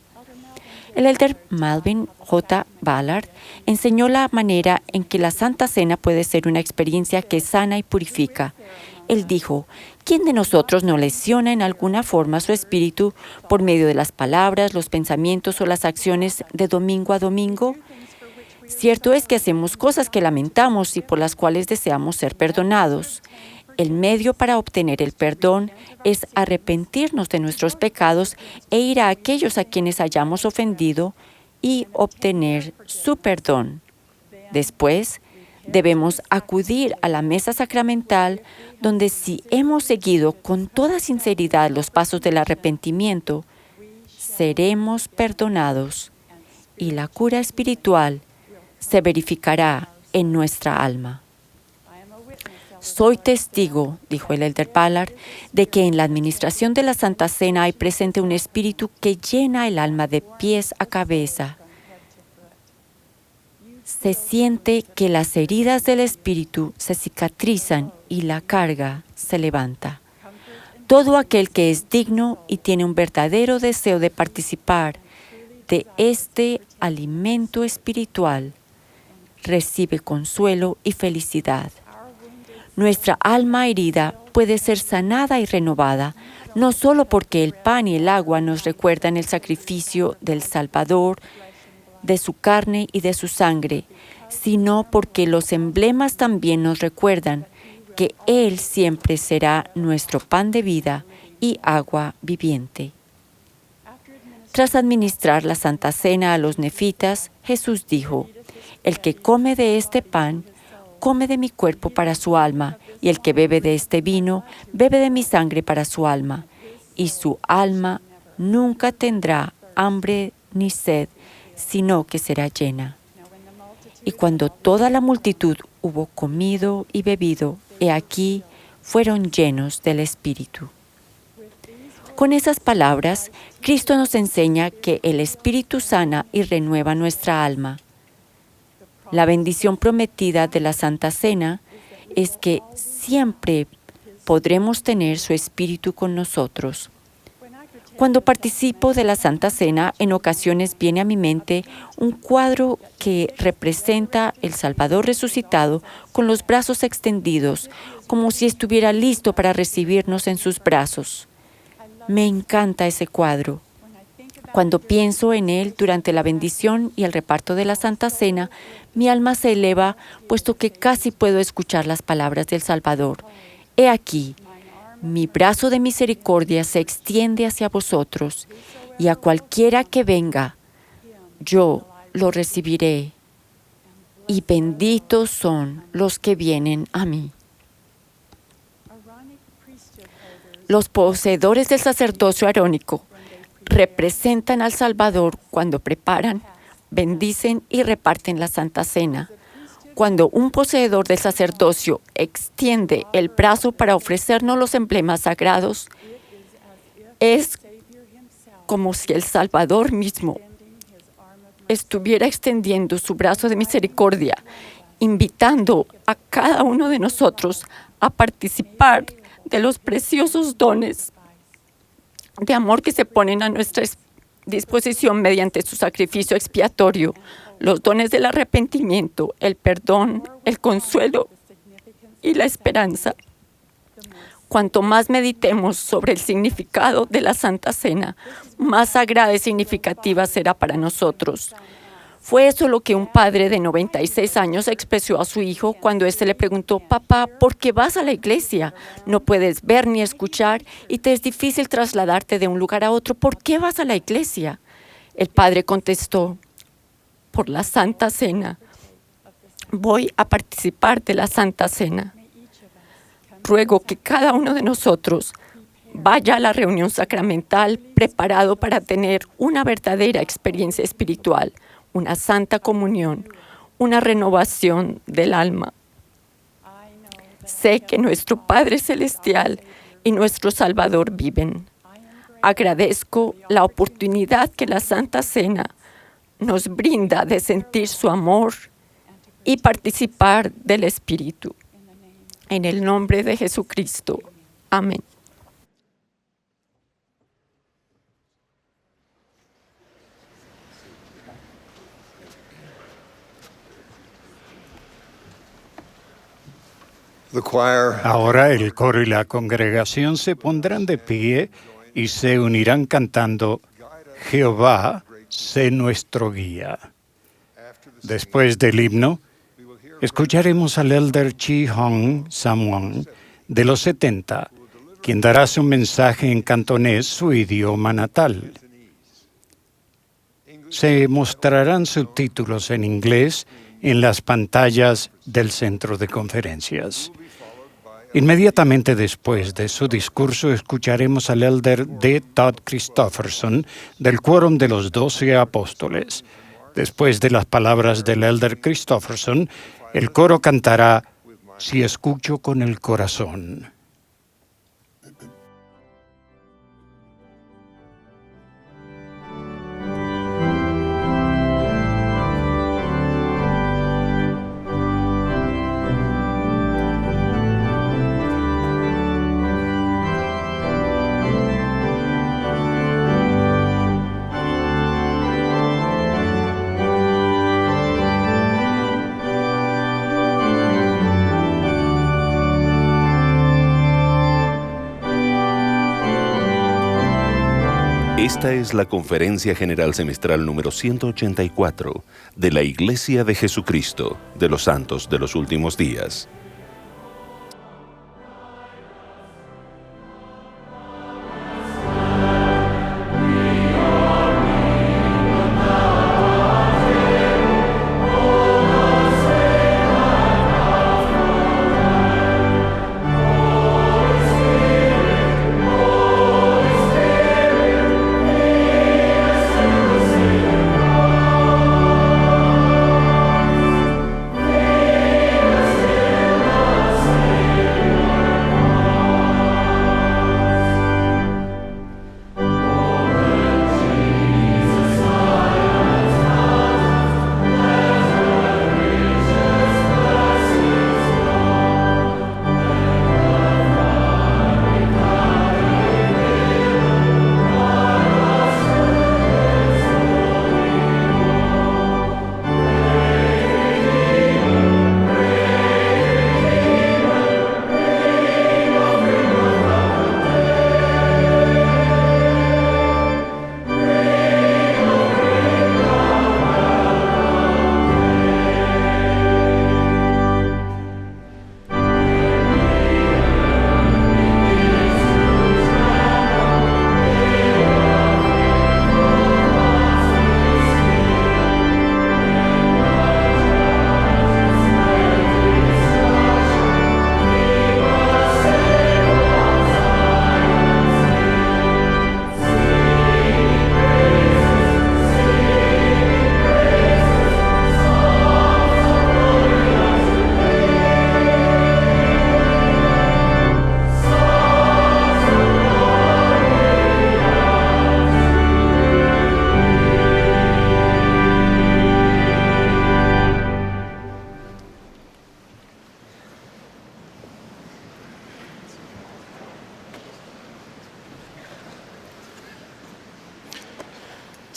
Speaker 4: El elder Melvin J. Ballard enseñó la manera en que la Santa Cena puede ser una experiencia que sana y purifica. Él dijo, ¿quién de nosotros no lesiona en alguna forma su espíritu por medio de las palabras, los pensamientos o las acciones de domingo a domingo? Cierto es que hacemos cosas que lamentamos y por las cuales deseamos ser perdonados. El medio para obtener el perdón es arrepentirnos de nuestros pecados e ir a aquellos a quienes hayamos ofendido y obtener su perdón. Después, debemos acudir a la mesa sacramental donde si hemos seguido con toda sinceridad los pasos del arrepentimiento, seremos perdonados y la cura espiritual se verificará en nuestra alma. Soy testigo, dijo el elder Ballard, de que en la administración de la Santa Cena hay presente un espíritu que llena el alma de pies a cabeza. Se siente que las heridas del espíritu se cicatrizan y la carga se levanta. Todo aquel que es digno y tiene un verdadero deseo de participar de este alimento espiritual recibe consuelo y felicidad. Nuestra alma herida puede ser sanada y renovada, no solo porque el pan y el agua nos recuerdan el sacrificio del Salvador, de su carne y de su sangre, sino porque los emblemas también nos recuerdan que Él siempre será nuestro pan de vida y agua viviente. Tras administrar la Santa Cena a los nefitas, Jesús dijo, «El que come de este pan, come de mi cuerpo para su alma, y el que bebe de este vino, bebe de mi sangre para su alma, y su alma nunca tendrá hambre ni sed, sino que será llena». Y cuando toda la multitud hubo comido y bebido, he aquí, fueron llenos del Espíritu. Con esas palabras, Cristo nos enseña que el Espíritu sana y renueva nuestra alma. La bendición prometida de la Santa Cena es que siempre podremos tener su Espíritu con nosotros. Cuando participo de la Santa Cena, en ocasiones viene a mi mente un cuadro que representa el Salvador resucitado con los brazos extendidos, como si estuviera listo para recibirnos en sus brazos. Me encanta ese cuadro. Cuando pienso en él durante la bendición y el reparto de la Santa Cena, mi alma se eleva, puesto que casi puedo escuchar las palabras del Salvador. He aquí, mi brazo de misericordia se extiende hacia vosotros, y a cualquiera que venga, yo lo recibiré, y benditos son los que vienen a mí. Los poseedores del sacerdocio arónico representan al Salvador cuando preparan, bendicen y reparten la Santa Cena. Cuando un poseedor del sacerdocio extiende el brazo para ofrecernos los emblemas sagrados, es como si el Salvador mismo estuviera extendiendo su brazo de misericordia, invitando a cada uno de nosotros a participar de los preciosos dones de amor que se ponen a nuestra disposición mediante su sacrificio expiatorio, los dones del arrepentimiento, el perdón, el consuelo y la esperanza. Cuanto más meditemos sobre el significado de la Santa Cena, más sagrada y significativa será para nosotros. Fue eso lo que un padre de 96 años expresó a su hijo cuando éste le preguntó: «Papá, ¿por qué vas a la iglesia? No puedes ver ni escuchar y te es difícil trasladarte de un lugar a otro. ¿Por qué vas a la iglesia?». El padre contestó: «Por la Santa Cena. Voy a participar de la Santa Cena». Ruego que cada uno de nosotros vaya a la reunión sacramental preparado para tener una verdadera experiencia espiritual, una santa comunión, una renovación del alma. Sé que nuestro Padre Celestial y nuestro Salvador viven. Agradezco la oportunidad que la Santa Cena nos brinda de sentir su amor y participar del Espíritu. En el nombre de Jesucristo. Amén.
Speaker 3: Ahora el coro y la congregación se pondrán de pie y se unirán cantando Jehová, sé nuestro guía. Después del himno, escucharemos al elder Chi Hong Samwon de los 70, quien dará su mensaje en cantonés, su idioma natal. Se mostrarán subtítulos en inglés en las pantallas del centro de conferencias. Inmediatamente después de su discurso, escucharemos al elder D. Todd Christofferson del Quórum de los 12 Apóstoles. Después de las palabras del elder Christofferson, el coro cantará Si escucho con el corazón.
Speaker 2: Esta es la Conferencia General Semestral número 184 de la Iglesia de Jesucristo de los Santos de los Últimos Días.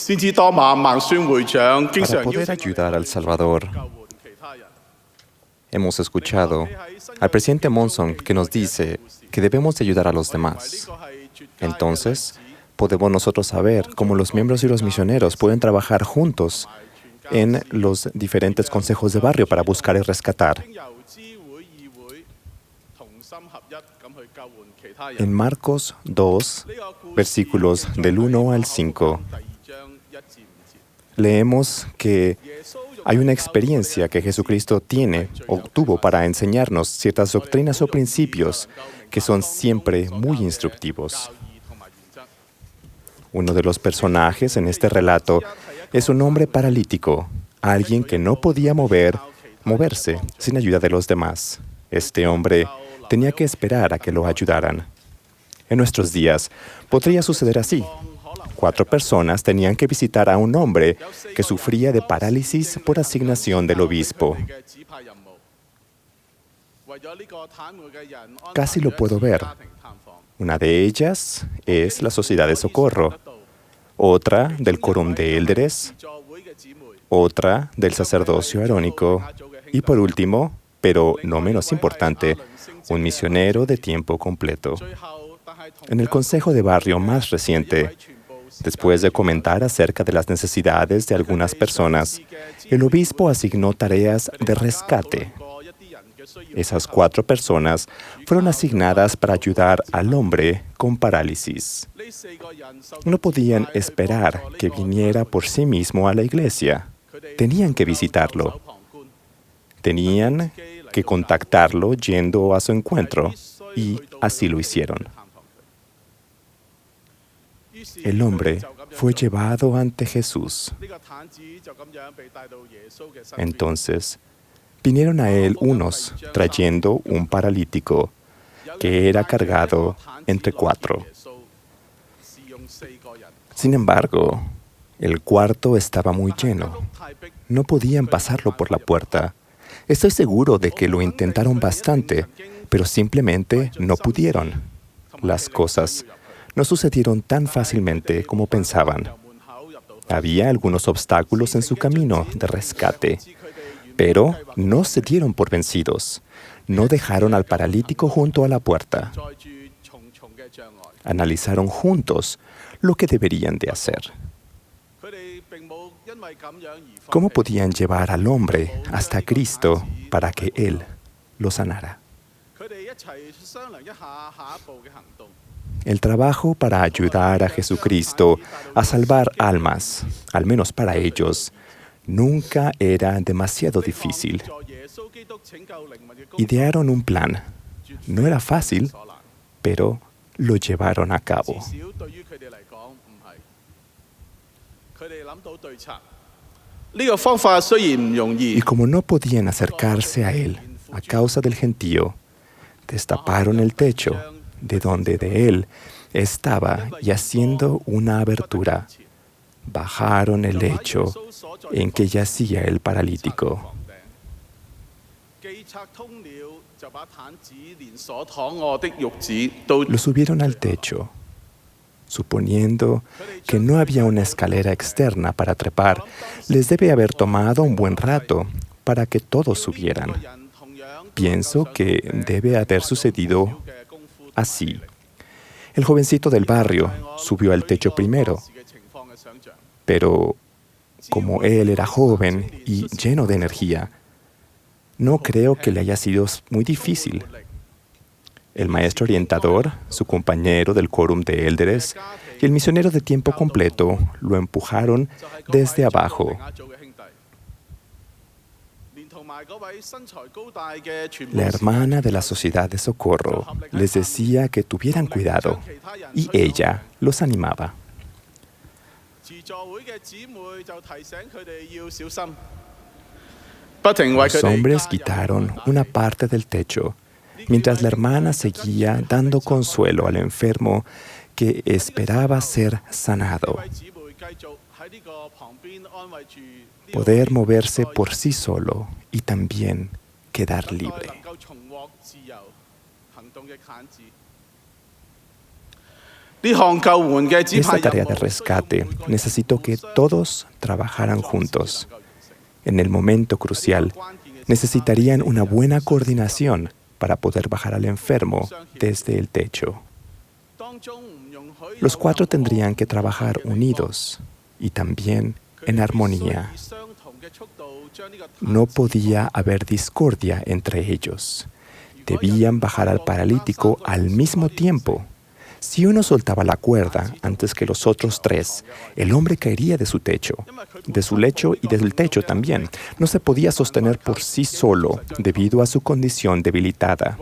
Speaker 8: Para poder ayudar al Salvador, hemos escuchado al presidente Monson que nos dice que debemos de ayudar a los demás. Entonces, podemos nosotros saber cómo los miembros y los misioneros pueden trabajar juntos en los diferentes consejos de barrio para buscar y rescatar. En Marcos 2, versículos del 1 al 5, leemos que hay una experiencia que Jesucristo tiene o tuvo para enseñarnos ciertas doctrinas o principios que son siempre muy instructivos. Uno de los personajes en este relato es un hombre paralítico, alguien que no podía moverse sin ayuda de los demás. Este hombre tenía que esperar a que lo ayudaran. En nuestros días podría suceder así. 4 personas tenían que visitar a un hombre que sufría de parálisis por asignación del obispo. Casi lo puedo ver. Una de ellas es la Sociedad de Socorro, otra del Quórum de Élderes, otra del sacerdocio arónico y por último, pero no menos importante, un misionero de tiempo completo. En el consejo de barrio más reciente, después de comentar acerca de las necesidades de algunas personas, el obispo asignó tareas de rescate. Esas 4 personas fueron asignadas para ayudar al hombre con parálisis. No podían esperar que viniera por sí mismo a la iglesia. Tenían que visitarlo. Tenían que contactarlo yendo a su encuentro, y así lo hicieron. El hombre fue llevado ante Jesús. Entonces, vinieron a él unos trayendo un paralítico que era cargado entre 4. Sin embargo, el cuarto estaba muy lleno. No podían pasarlo por la puerta. Estoy seguro de que lo intentaron bastante, pero simplemente no pudieron. Las cosas no sucedieron tan fácilmente como pensaban. Había algunos obstáculos en su camino de rescate, pero no se dieron por vencidos. No dejaron al paralítico junto a la puerta. Analizaron juntos lo que deberían de hacer. ¿Cómo podían llevar al hombre hasta Cristo para que Él lo sanara? El trabajo para ayudar a Jesucristo a salvar almas, al menos para ellos, nunca era demasiado difícil. Idearon un plan. No era fácil, pero lo llevaron a cabo. Y como no podían acercarse a él a causa del gentío, destaparon el techo de donde de él estaba y haciendo una abertura, bajaron el lecho en que yacía el paralítico. Lo subieron al techo, suponiendo que no había una escalera externa para trepar. Les debe haber tomado un buen rato para que todos subieran. Pienso que debe haber sucedido así. El jovencito del barrio subió al techo primero, pero como él era joven y lleno de energía, no creo que le haya sido muy difícil. El maestro orientador, su compañero del quórum de élderes y el misionero de tiempo completo lo empujaron desde abajo. La hermana de la Sociedad de Socorro les decía que tuvieran cuidado y ella los animaba. Los hombres quitaron una parte del techo, mientras la hermana seguía dando consuelo al enfermo que esperaba ser sanado. Poder moverse por sí solo y también quedar libre. Esta tarea de rescate necesitó que todos trabajaran juntos. En el momento crucial, necesitarían una buena coordinación para poder bajar al enfermo desde el techo. Los 4 tendrían que trabajar unidos y también en armonía. No podía haber discordia entre ellos. Debían bajar al paralítico al mismo tiempo. Si uno soltaba la cuerda antes que los otros 3, el hombre caería de su techo, de su lecho y del techo también. No se podía sostener por sí solo debido a su condición debilitada.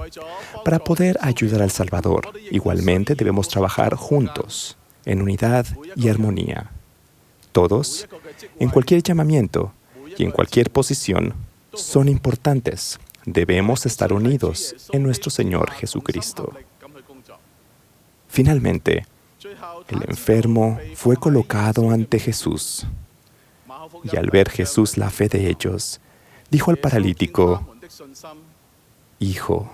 Speaker 8: Para poder ayudar al Salvador, igualmente debemos trabajar juntos, en unidad y armonía. Todos, en cualquier llamamiento y en cualquier posición, son importantes. Debemos estar unidos en nuestro Señor Jesucristo. Finalmente, el enfermo fue colocado ante Jesús. Y al ver Jesús la fe de ellos, dijo al paralítico: Hijo,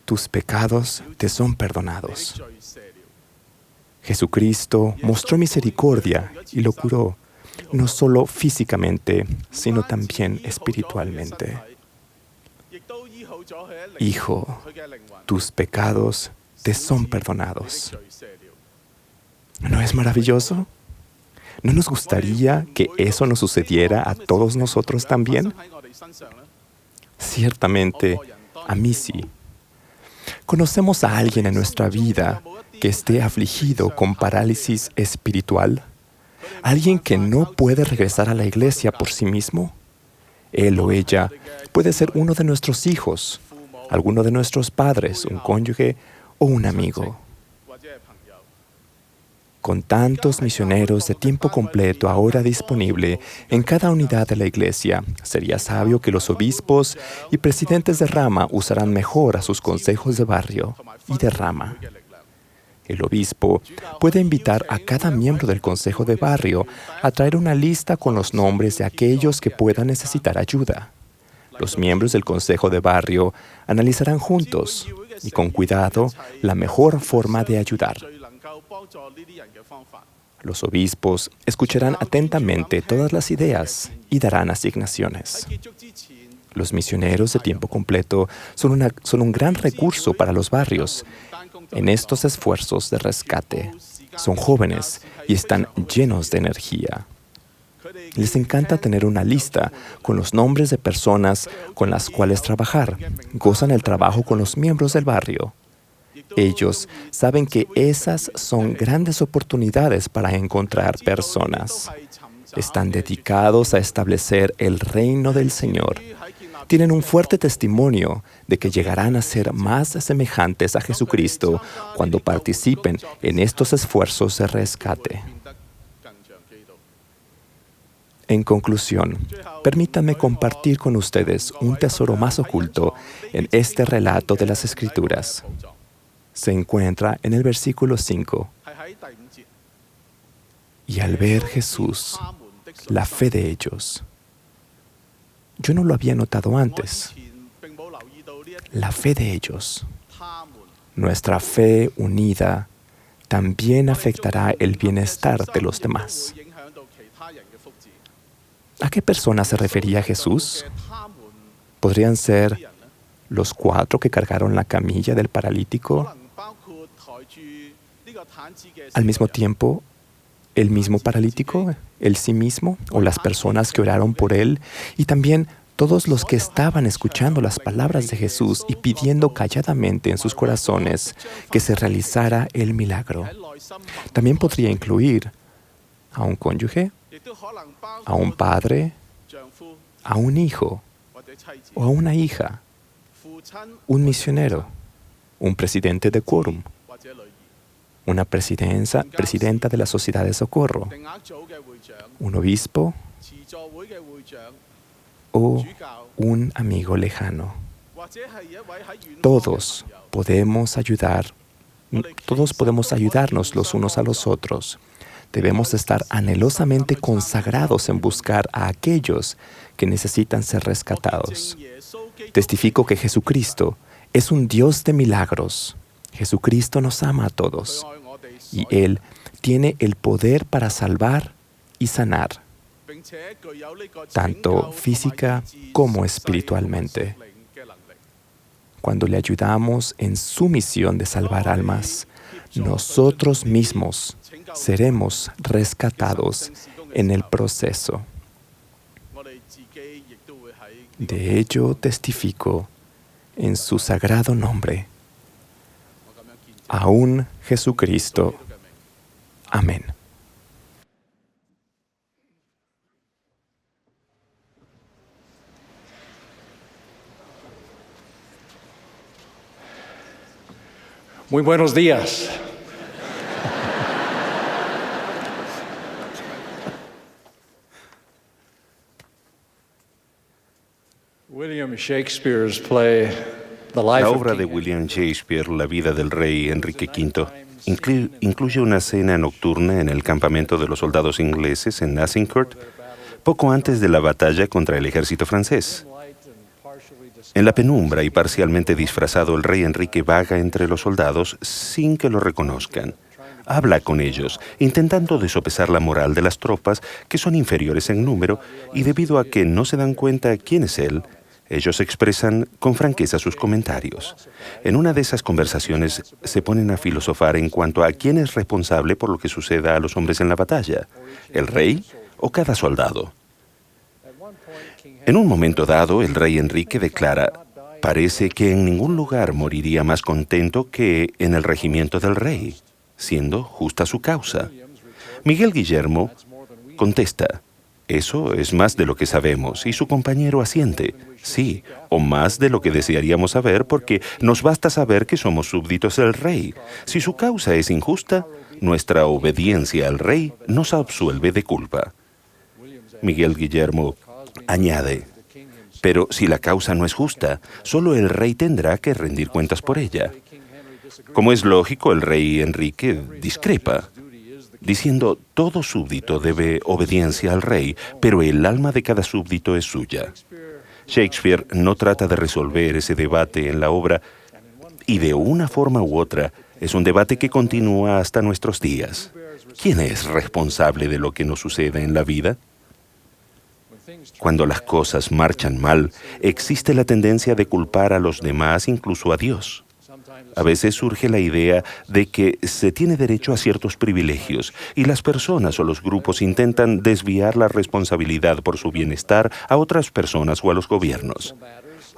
Speaker 8: tus pecados te son perdonados. Jesucristo mostró misericordia y lo curó, no solo físicamente, sino también espiritualmente. Hijo, tus pecados te son perdonados. ¿No es maravilloso? ¿No nos gustaría que eso nos sucediera a todos nosotros también? Ciertamente, a mí sí. ¿Conocemos a alguien en nuestra vida que esté afligido con parálisis espiritual? ¿Alguien que no puede regresar a la iglesia por sí mismo? Él o ella puede ser uno de nuestros hijos, alguno de nuestros padres, un cónyuge o un amigo. Con tantos misioneros de tiempo completo ahora disponible en cada unidad de la iglesia, sería sabio que los obispos y presidentes de rama usaran mejor a sus consejos de barrio y de rama. El obispo puede invitar a cada miembro del consejo de barrio a traer una lista con los nombres de aquellos que puedan necesitar ayuda. Los miembros del consejo de barrio analizarán juntos y con cuidado la mejor forma de ayudar. Los obispos escucharán atentamente todas las ideas y darán asignaciones. Los misioneros de tiempo completo son un gran recurso para los barrios en estos esfuerzos de rescate. Son jóvenes y están llenos de energía. Les encanta tener una lista con los nombres de personas con las cuales trabajar. Gozan el trabajo con los miembros del barrio. Ellos saben que esas son grandes oportunidades para encontrar personas. Están dedicados a establecer el reino del Señor. Tienen un fuerte testimonio de que llegarán a ser más semejantes a Jesucristo cuando participen en estos esfuerzos de rescate. En conclusión, permítanme compartir con ustedes un tesoro más oculto en este relato de las Escrituras. Se encuentra en el versículo 5. Y al ver Jesús, la fe de ellos. Yo no lo había notado antes. La fe de ellos. Nuestra fe unida también afectará el bienestar de los demás. ¿A qué personas se refería Jesús? ¿Podrían ser los 4 que cargaron la camilla del paralítico? Al mismo tiempo, ¿el mismo paralítico, él sí mismo, o las personas que oraron por él, y también todos los que estaban escuchando las palabras de Jesús y pidiendo calladamente en sus corazones que se realizara el milagro? También podría incluir a un cónyuge, a un padre, a un hijo o a una hija, un misionero, un presidente de quórum, una presidenta de la sociedad de socorro, un obispo o un amigo lejano. Todos podemos ayudarnos los unos a los otros. Debemos estar anhelosamente consagrados en buscar a aquellos que necesitan ser rescatados. Testifico que Jesucristo es un Dios de milagros. Jesucristo nos ama a todos y Él tiene el poder para salvar y sanar, tanto física como espiritualmente. Cuando le ayudamos en su misión de salvar almas, nosotros mismos seremos rescatados en el proceso. De ello testifico en su sagrado nombre. Aún Jesucristo. Amén.
Speaker 9: Muy buenos días.
Speaker 2: La obra de William Shakespeare, La vida del rey Enrique V, incluye una cena nocturna en el campamento de los soldados ingleses en Azincourt, poco antes de la batalla contra el ejército francés. En la penumbra y parcialmente disfrazado, el rey Enrique vaga entre los soldados sin que lo reconozcan. Habla con ellos, intentando desopesar la moral de las tropas, que son inferiores en número, y debido a que no se dan cuenta quién es él, Ellos expresan con franqueza sus comentarios. En una de esas conversaciones se ponen a filosofar en cuanto a quién es responsable por lo que suceda a los hombres en la batalla, el rey o cada soldado. En un momento dado, el rey Enrique declara: parece que en ningún lugar moriría más contento que en el regimiento del rey, siendo justa su causa. Miguel Guillermo contesta: eso es más de lo que sabemos, y su compañero asiente: sí, o más de lo que desearíamos saber, porque nos basta saber que somos súbditos del rey. Si su causa es injusta, nuestra obediencia al rey nos absuelve de culpa. Miguel Guillermo añade: pero si la causa no es justa, solo el rey tendrá que rendir cuentas por ella. Como es lógico, el rey Enrique discrepa, diciendo: todo súbdito debe obediencia al rey, pero el alma de cada súbdito es suya. Shakespeare no trata de resolver ese debate en la obra, y de una forma u otra es un debate que continúa hasta nuestros días. ¿Quién es responsable de lo que nos sucede en la vida? Cuando las cosas marchan mal, existe la tendencia de culpar a los demás, incluso a Dios. A veces surge la idea de que se tiene derecho a ciertos privilegios y las personas o los grupos intentan desviar la responsabilidad por su bienestar a otras personas o a los gobiernos.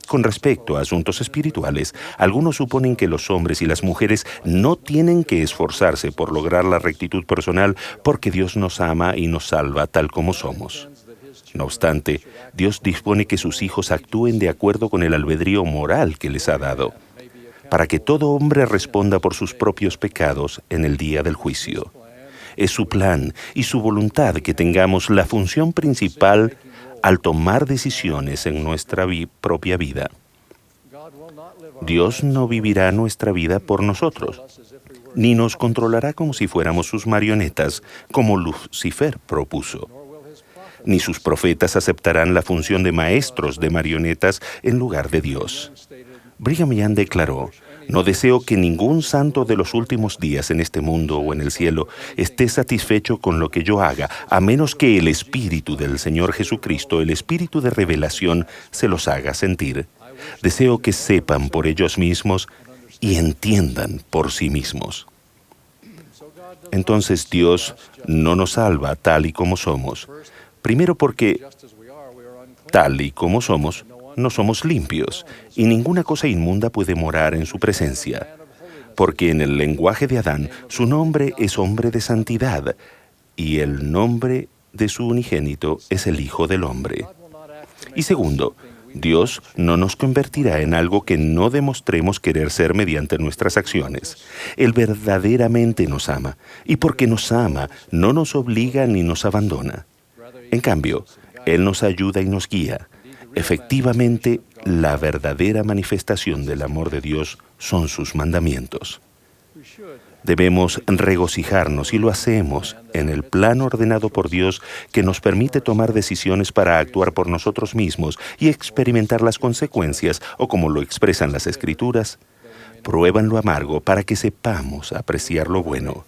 Speaker 2: Con respecto a asuntos espirituales, algunos suponen que los hombres y las mujeres no tienen que esforzarse por lograr la rectitud personal porque Dios nos ama y nos salva tal como somos. No obstante, Dios dispone que sus hijos actúen de acuerdo con el albedrío moral que les ha dado, para que todo hombre responda por sus propios pecados en el día del juicio. Es su plan y su voluntad que tengamos la función principal al tomar decisiones en nuestra propia vida. Dios no vivirá nuestra vida por nosotros, ni nos controlará como si fuéramos sus marionetas, como Lucifer propuso. Ni sus profetas aceptarán la función de maestros de marionetas en lugar de Dios. Brigham Young declaró: no deseo que ningún santo de los últimos días en este mundo o en el cielo esté satisfecho con lo que yo haga, a menos que el Espíritu del Señor Jesucristo, el Espíritu de revelación, se los haga sentir. Deseo que sepan por ellos mismos y entiendan por sí mismos. Entonces Dios no nos salva tal y como somos. Primero porque, tal y como somos, no somos limpios, y ninguna cosa inmunda puede morar en su presencia. Porque en el lenguaje de Adán, su nombre es hombre de santidad, y el nombre de su unigénito es el Hijo del Hombre. Y segundo, Dios no nos convertirá en algo que no demostremos querer ser mediante nuestras acciones. Él verdaderamente nos ama, y porque nos ama, no nos obliga ni nos abandona. En cambio, Él nos ayuda y nos guía. Efectivamente, la verdadera manifestación del amor de Dios son sus mandamientos. Debemos regocijarnos, y lo hacemos, en el plan ordenado por Dios que nos permite tomar decisiones para actuar por nosotros mismos y experimentar las consecuencias, o como lo expresan las Escrituras, prueban lo amargo para que sepamos apreciar lo bueno.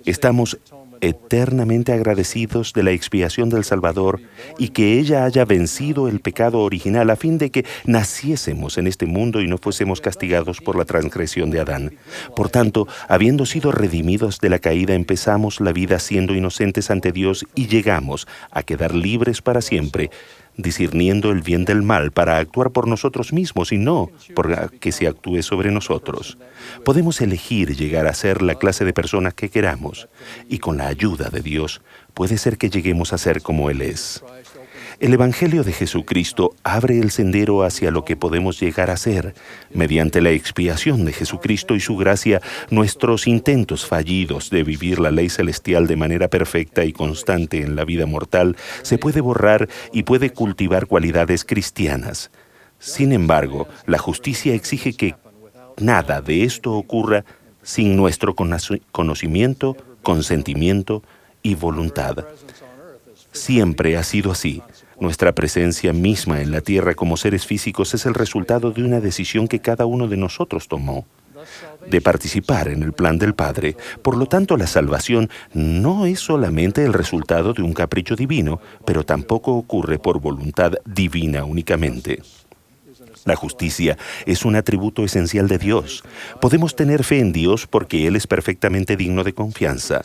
Speaker 2: Estamos eternamente agradecidos de la expiación del Salvador y que ella haya vencido el pecado original a fin de que naciésemos en este mundo y no fuésemos castigados por la transgresión de Adán. Por tanto, habiendo sido redimidos de la caída, empezamos la vida siendo inocentes ante Dios y llegamos a quedar libres para siempre, discerniendo el bien del mal para actuar por nosotros mismos y no por que se actúe sobre nosotros. Podemos elegir llegar a ser la clase de personas que queramos, y con la ayuda de Dios puede ser que lleguemos a ser como Él es. El Evangelio de Jesucristo abre el sendero hacia lo que podemos llegar a ser. Mediante la expiación de Jesucristo y su gracia, nuestros intentos fallidos de vivir la ley celestial de manera perfecta y constante en la vida mortal se puede borrar y puede cultivar cualidades cristianas. Sin embargo, la justicia exige que nada de esto ocurra sin nuestro conocimiento, consentimiento y voluntad. Siempre ha sido así. Nuestra presencia misma en la tierra como seres físicos es el resultado de una decisión que cada uno de nosotros tomó, de participar en el plan del Padre. Por lo tanto, la salvación no es solamente el resultado de un capricho divino, pero tampoco ocurre por voluntad divina únicamente. La justicia es un atributo esencial de Dios. Podemos tener fe en Dios porque Él es perfectamente digno de confianza.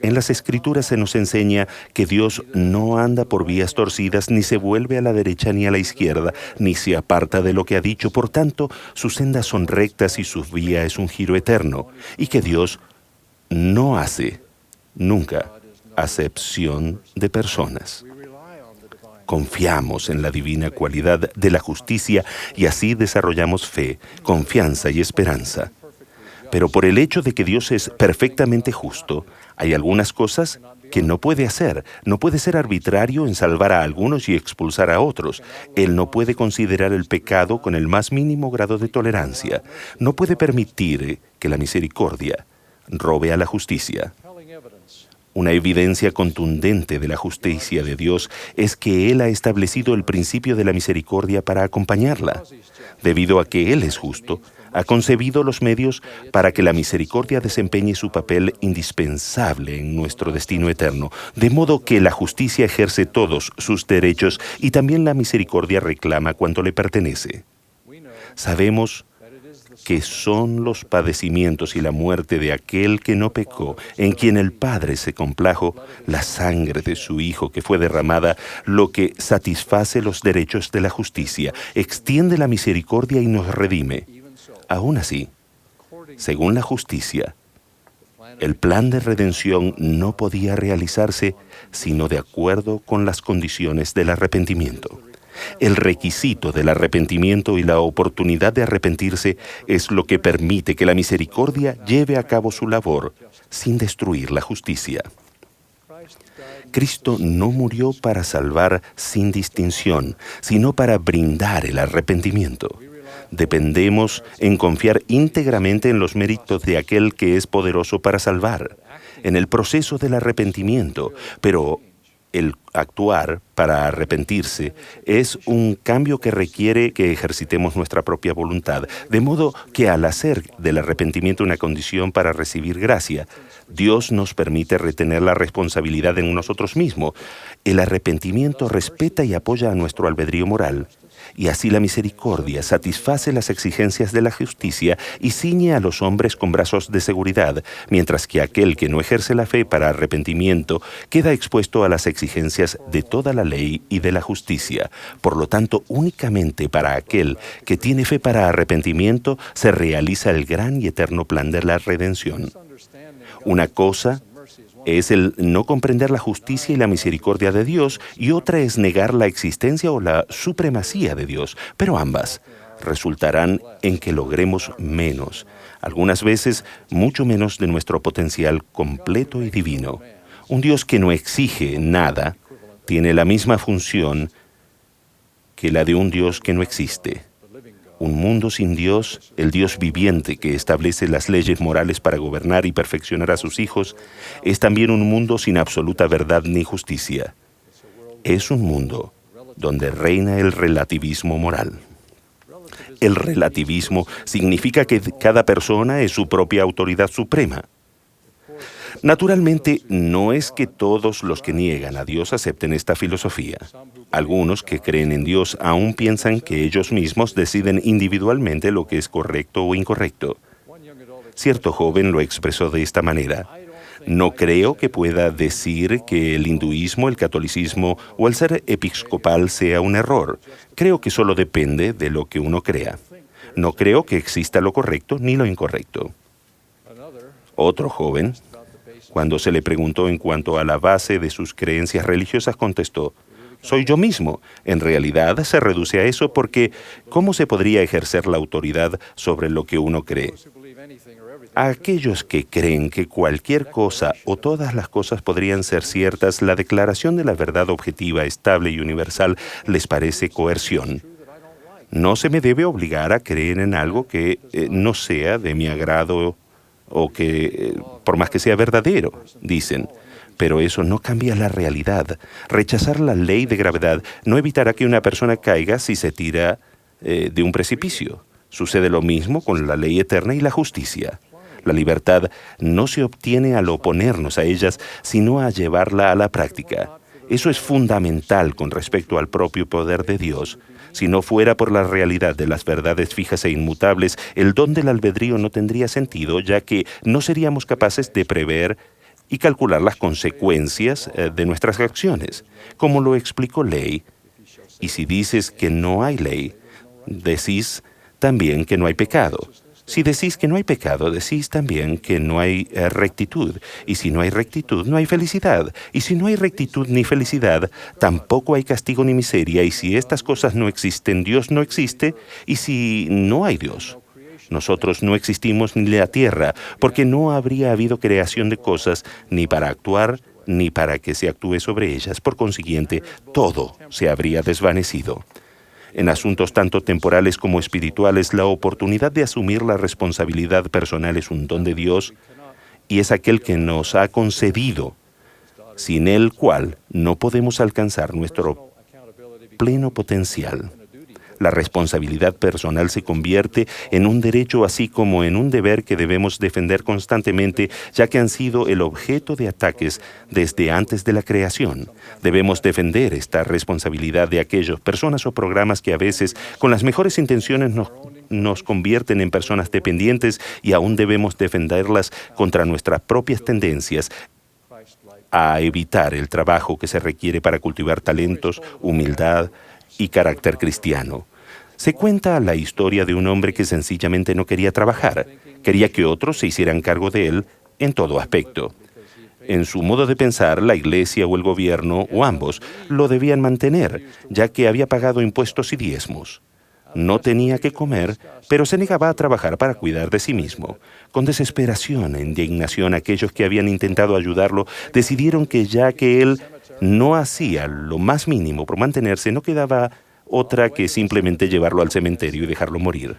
Speaker 2: En las Escrituras se nos enseña que Dios no anda por vías torcidas, ni se vuelve a la derecha ni a la izquierda, ni se aparta de lo que ha dicho. Por tanto, sus sendas son rectas y su vía es un giro eterno. Y que Dios no hace, nunca, acepción de personas. Confiamos en la divina cualidad de la justicia y así desarrollamos fe, confianza y esperanza. Pero por el hecho de que Dios es perfectamente justo, hay algunas cosas que no puede hacer. No puede ser arbitrario en salvar a algunos y expulsar a otros. Él no puede considerar el pecado con el más mínimo grado de tolerancia. No puede permitir que la misericordia robe a la justicia. Una evidencia contundente de la justicia de Dios es que Él ha establecido el principio de la misericordia para acompañarla. Debido a que Él es justo, ha concebido los medios para que la misericordia desempeñe su papel indispensable en nuestro destino eterno, de modo que la justicia ejerce todos sus derechos y también la misericordia reclama cuanto le pertenece. Sabemos que son los padecimientos y la muerte de aquel que no pecó, en quien el Padre se complajo, la sangre de su Hijo que fue derramada, lo que satisface los derechos de la justicia, extiende la misericordia y nos redime. Aún así, según la justicia, el plan de redención no podía realizarse sino de acuerdo con las condiciones del arrepentimiento. El requisito del arrepentimiento y la oportunidad de arrepentirse es lo que permite que la misericordia lleve a cabo su labor sin destruir la justicia. Cristo no murió para salvar sin distinción, sino para brindar el arrepentimiento. Dependemos en confiar íntegramente en los méritos de aquel que es poderoso para salvar, en el proceso del arrepentimiento, pero el actuar para arrepentirse es un cambio que requiere que ejercitemos nuestra propia voluntad, de modo que al hacer del arrepentimiento una condición para recibir gracia, Dios nos permite retener la responsabilidad en nosotros mismos. El arrepentimiento respeta y apoya a nuestro albedrío moral, y así la misericordia satisface las exigencias de la justicia y ciñe a los hombres con brazos de seguridad, mientras que aquel que no ejerce la fe para arrepentimiento queda expuesto a las exigencias de toda la ley y de la justicia. Por lo tanto, únicamente para aquel que tiene fe para arrepentimiento se realiza el gran y eterno plan de la redención. Una cosa es el no comprender la justicia y la misericordia de Dios, y otra es negar la existencia o la supremacía de Dios. Pero ambas resultarán en que logremos menos, algunas veces mucho menos de nuestro potencial completo y divino. Un Dios que no exige nada tiene la misma función que la de un Dios que no existe. Un mundo sin Dios, el Dios viviente que establece las leyes morales para gobernar y perfeccionar a sus hijos, es también un mundo sin absoluta verdad ni justicia. Es un mundo donde reina el relativismo moral. El relativismo significa que cada persona es su propia autoridad suprema. Naturalmente, no es que todos los que niegan a Dios acepten esta filosofía. Algunos que creen en Dios aún piensan que ellos mismos deciden individualmente lo que es correcto o incorrecto. Cierto joven lo expresó de esta manera: no creo que pueda decir que el hinduismo, el catolicismo o el ser episcopal sea un error. Creo que solo depende de lo que uno crea. No creo que exista lo correcto ni lo incorrecto. Otro joven, cuando se le preguntó en cuanto a la base de sus creencias religiosas, contestó: soy yo mismo. En realidad se reduce a eso porque ¿cómo se podría ejercer la autoridad sobre lo que uno cree? A aquellos que creen que cualquier cosa o todas las cosas podrían ser ciertas, la declaración de la verdad objetiva, estable y universal les parece coerción. No se me debe obligar a creer en algo que no sea de mi agrado o que, por más que sea verdadero, dicen. Pero eso no cambia la realidad. Rechazar la ley de gravedad no evitará que una persona caiga si se tira de un precipicio. Sucede lo mismo con la ley eterna y la justicia. La libertad no se obtiene al oponernos a ellas, sino a llevarla a la práctica. Eso es fundamental con respecto al propio poder de Dios. Si no fuera por la realidad de las verdades fijas e inmutables, el don del albedrío no tendría sentido, ya que no seríamos capaces de prever y calcular las consecuencias de nuestras acciones. Como lo explicó Ley, y si dices que no hay ley, decís también que no hay pecado. Si decís que no hay pecado, decís también que no hay rectitud. Y si no hay rectitud, no hay felicidad. Y si no hay rectitud ni felicidad, tampoco hay castigo ni miseria. Y si estas cosas no existen, Dios no existe. Y si no hay Dios, nosotros no existimos ni la tierra, porque no habría habido creación de cosas ni para actuar, ni para que se actúe sobre ellas. Por consiguiente, todo se habría desvanecido. En asuntos tanto temporales como espirituales, la oportunidad de asumir la responsabilidad personal es un don de Dios y es aquel que nos ha concedido, sin el cual no podemos alcanzar nuestro pleno potencial. La responsabilidad personal se convierte en un derecho así como en un deber que debemos defender constantemente, ya que han sido el objeto de ataques desde antes de la creación. Debemos defender esta responsabilidad de aquellas personas o programas que a veces, con las mejores intenciones, nos convierten en personas dependientes, y aún debemos defenderlas contra nuestras propias tendencias a evitar el trabajo que se requiere para cultivar talentos, humildad y carácter cristiano. Se cuenta la historia de un hombre que sencillamente no quería trabajar. Quería que otros se hicieran cargo de él en todo aspecto. En su modo de pensar, la iglesia o el gobierno, o ambos, lo debían mantener, ya que había pagado impuestos y diezmos. No tenía que comer, pero se negaba a trabajar para cuidar de sí mismo. Con desesperación e indignación, aquellos que habían intentado ayudarlo decidieron que ya que él no hacía lo más mínimo por mantenerse, no quedaba otra que simplemente llevarlo al cementerio y dejarlo morir.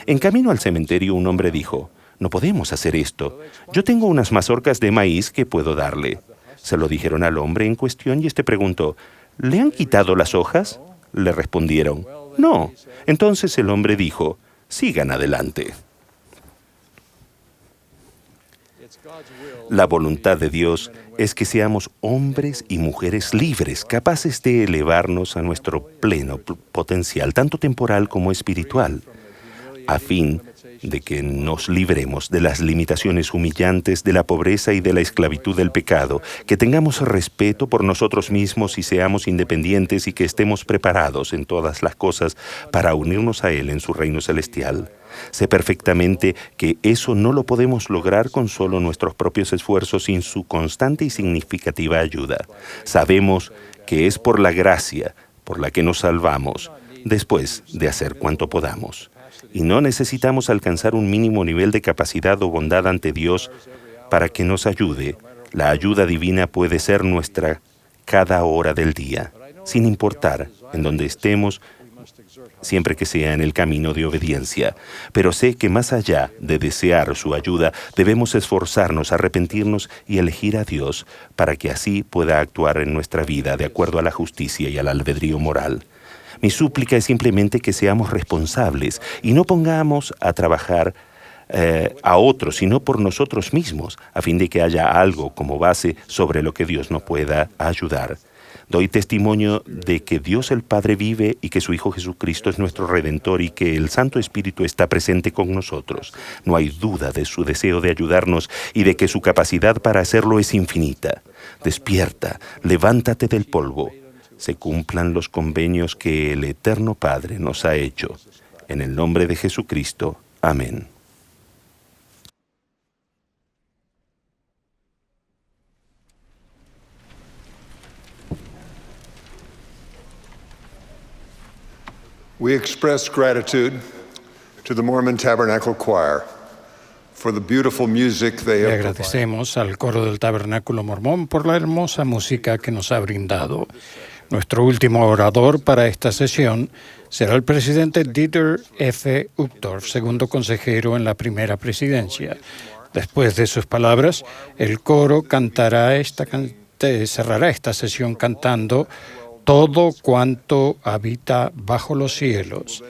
Speaker 2: En camino al cementerio, un hombre dijo: «No podemos hacer esto. Yo tengo unas mazorcas de maíz que puedo darle». Se lo dijeron al hombre en cuestión y este preguntó: «¿Le han quitado las hojas?». Le respondieron: «No». Entonces el hombre dijo: «Sigan adelante». La voluntad de Dios es que seamos hombres y mujeres libres, capaces de elevarnos a nuestro pleno potencial, tanto temporal como espiritual, a fin de que nos libremos de las limitaciones humillantes de la pobreza y de la esclavitud del pecado, que tengamos respeto por nosotros mismos y seamos independientes, y que estemos preparados en todas las cosas para unirnos a Él en su reino celestial. Sé perfectamente que eso no lo podemos lograr con solo nuestros propios esfuerzos, sin su constante y significativa ayuda. Sabemos que es por la gracia por la que nos salvamos, después de hacer cuanto podamos. Y no necesitamos alcanzar un mínimo nivel de capacidad o bondad ante Dios para que nos ayude. La ayuda divina puede ser nuestra cada hora del día, sin importar en dónde estemos, siempre que sea en el camino de obediencia. Pero sé que más allá de desear su ayuda, debemos esforzarnos, arrepentirnos y elegir a Dios para que así pueda actuar en nuestra vida de acuerdo a la justicia y al albedrío moral. Mi súplica es simplemente que seamos responsables y no pongamos a trabajar a otros, sino por nosotros mismos, a fin de que haya algo como base sobre lo que Dios nos pueda ayudar. Doy testimonio de que Dios el Padre vive y que su Hijo Jesucristo es nuestro Redentor y que el Santo Espíritu está presente con nosotros. No hay duda de su deseo de ayudarnos y de que su capacidad para hacerlo es infinita. Despierta, levántate del polvo. Se cumplan los convenios que el Eterno Padre nos ha hecho. En el nombre de Jesucristo. Amén.
Speaker 10: We express gratitude to the Mormon Tabernacle Choir for the beautiful music they
Speaker 3: Le
Speaker 10: have provided.
Speaker 3: agradecemos al coro del Tabernáculo Mormón por la hermosa música que nos ha brindado. Nuestro último orador para esta sesión será el presidente Dieter F. Uchtdorf, segundo consejero en la primera presidencia. Después de sus palabras, el coro cerrará esta sesión cantando Todo cuanto habita bajo los cielos.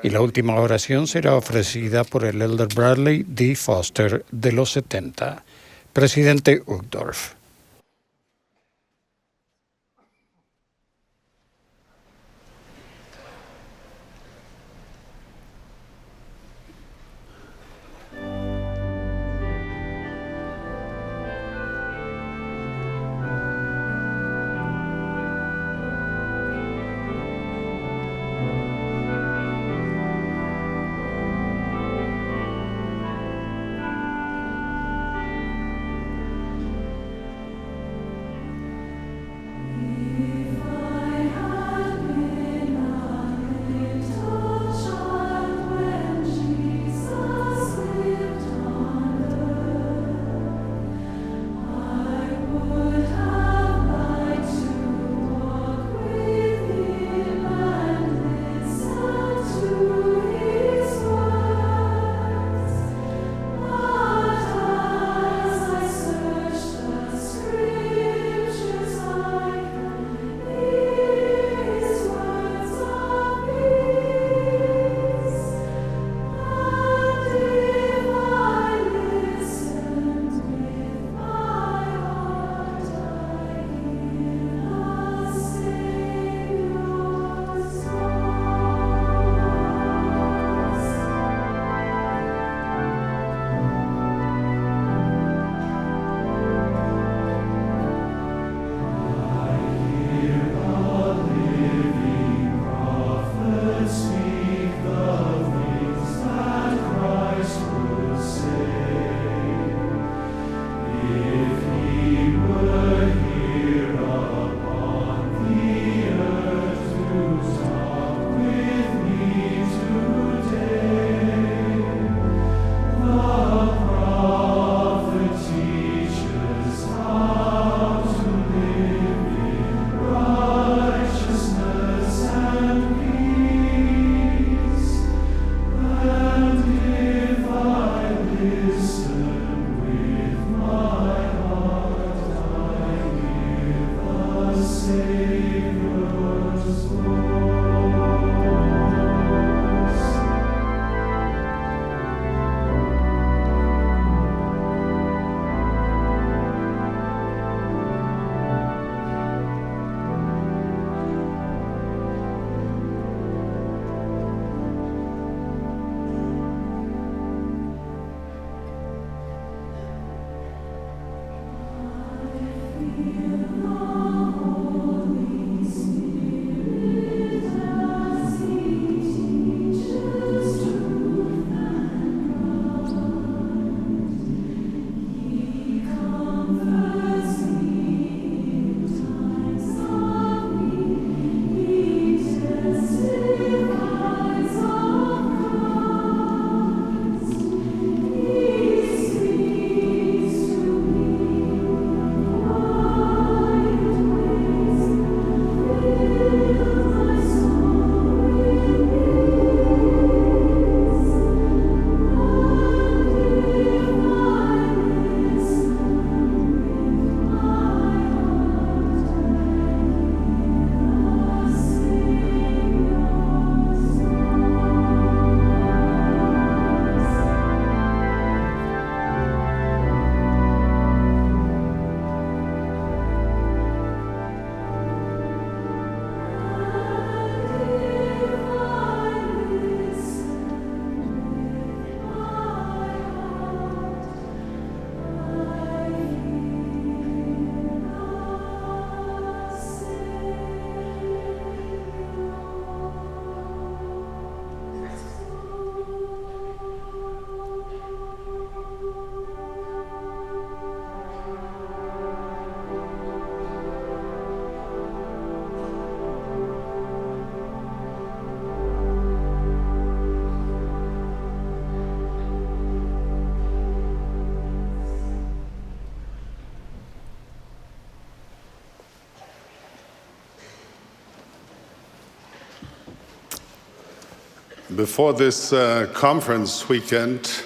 Speaker 3: Y la última oración será ofrecida por el Elder Bradley D. Foster de los 70. Presidente Uchtdorf.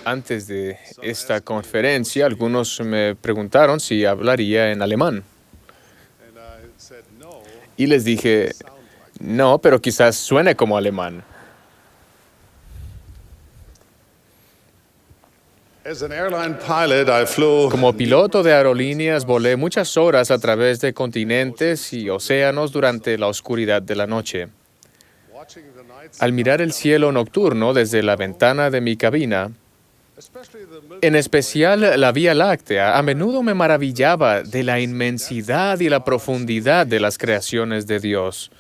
Speaker 11: Antes de esta conferencia, algunos me preguntaron si hablaría en alemán. Y les dije, no, pero quizás suene como alemán. Como piloto de aerolíneas, volé muchas horas a través de continentes y océanos durante la oscuridad de la noche. Al mirar el cielo nocturno desde la ventana de mi cabina, en especial la Vía Láctea, a menudo me maravillaba de la inmensidad y la profundidad de las creaciones de Dios,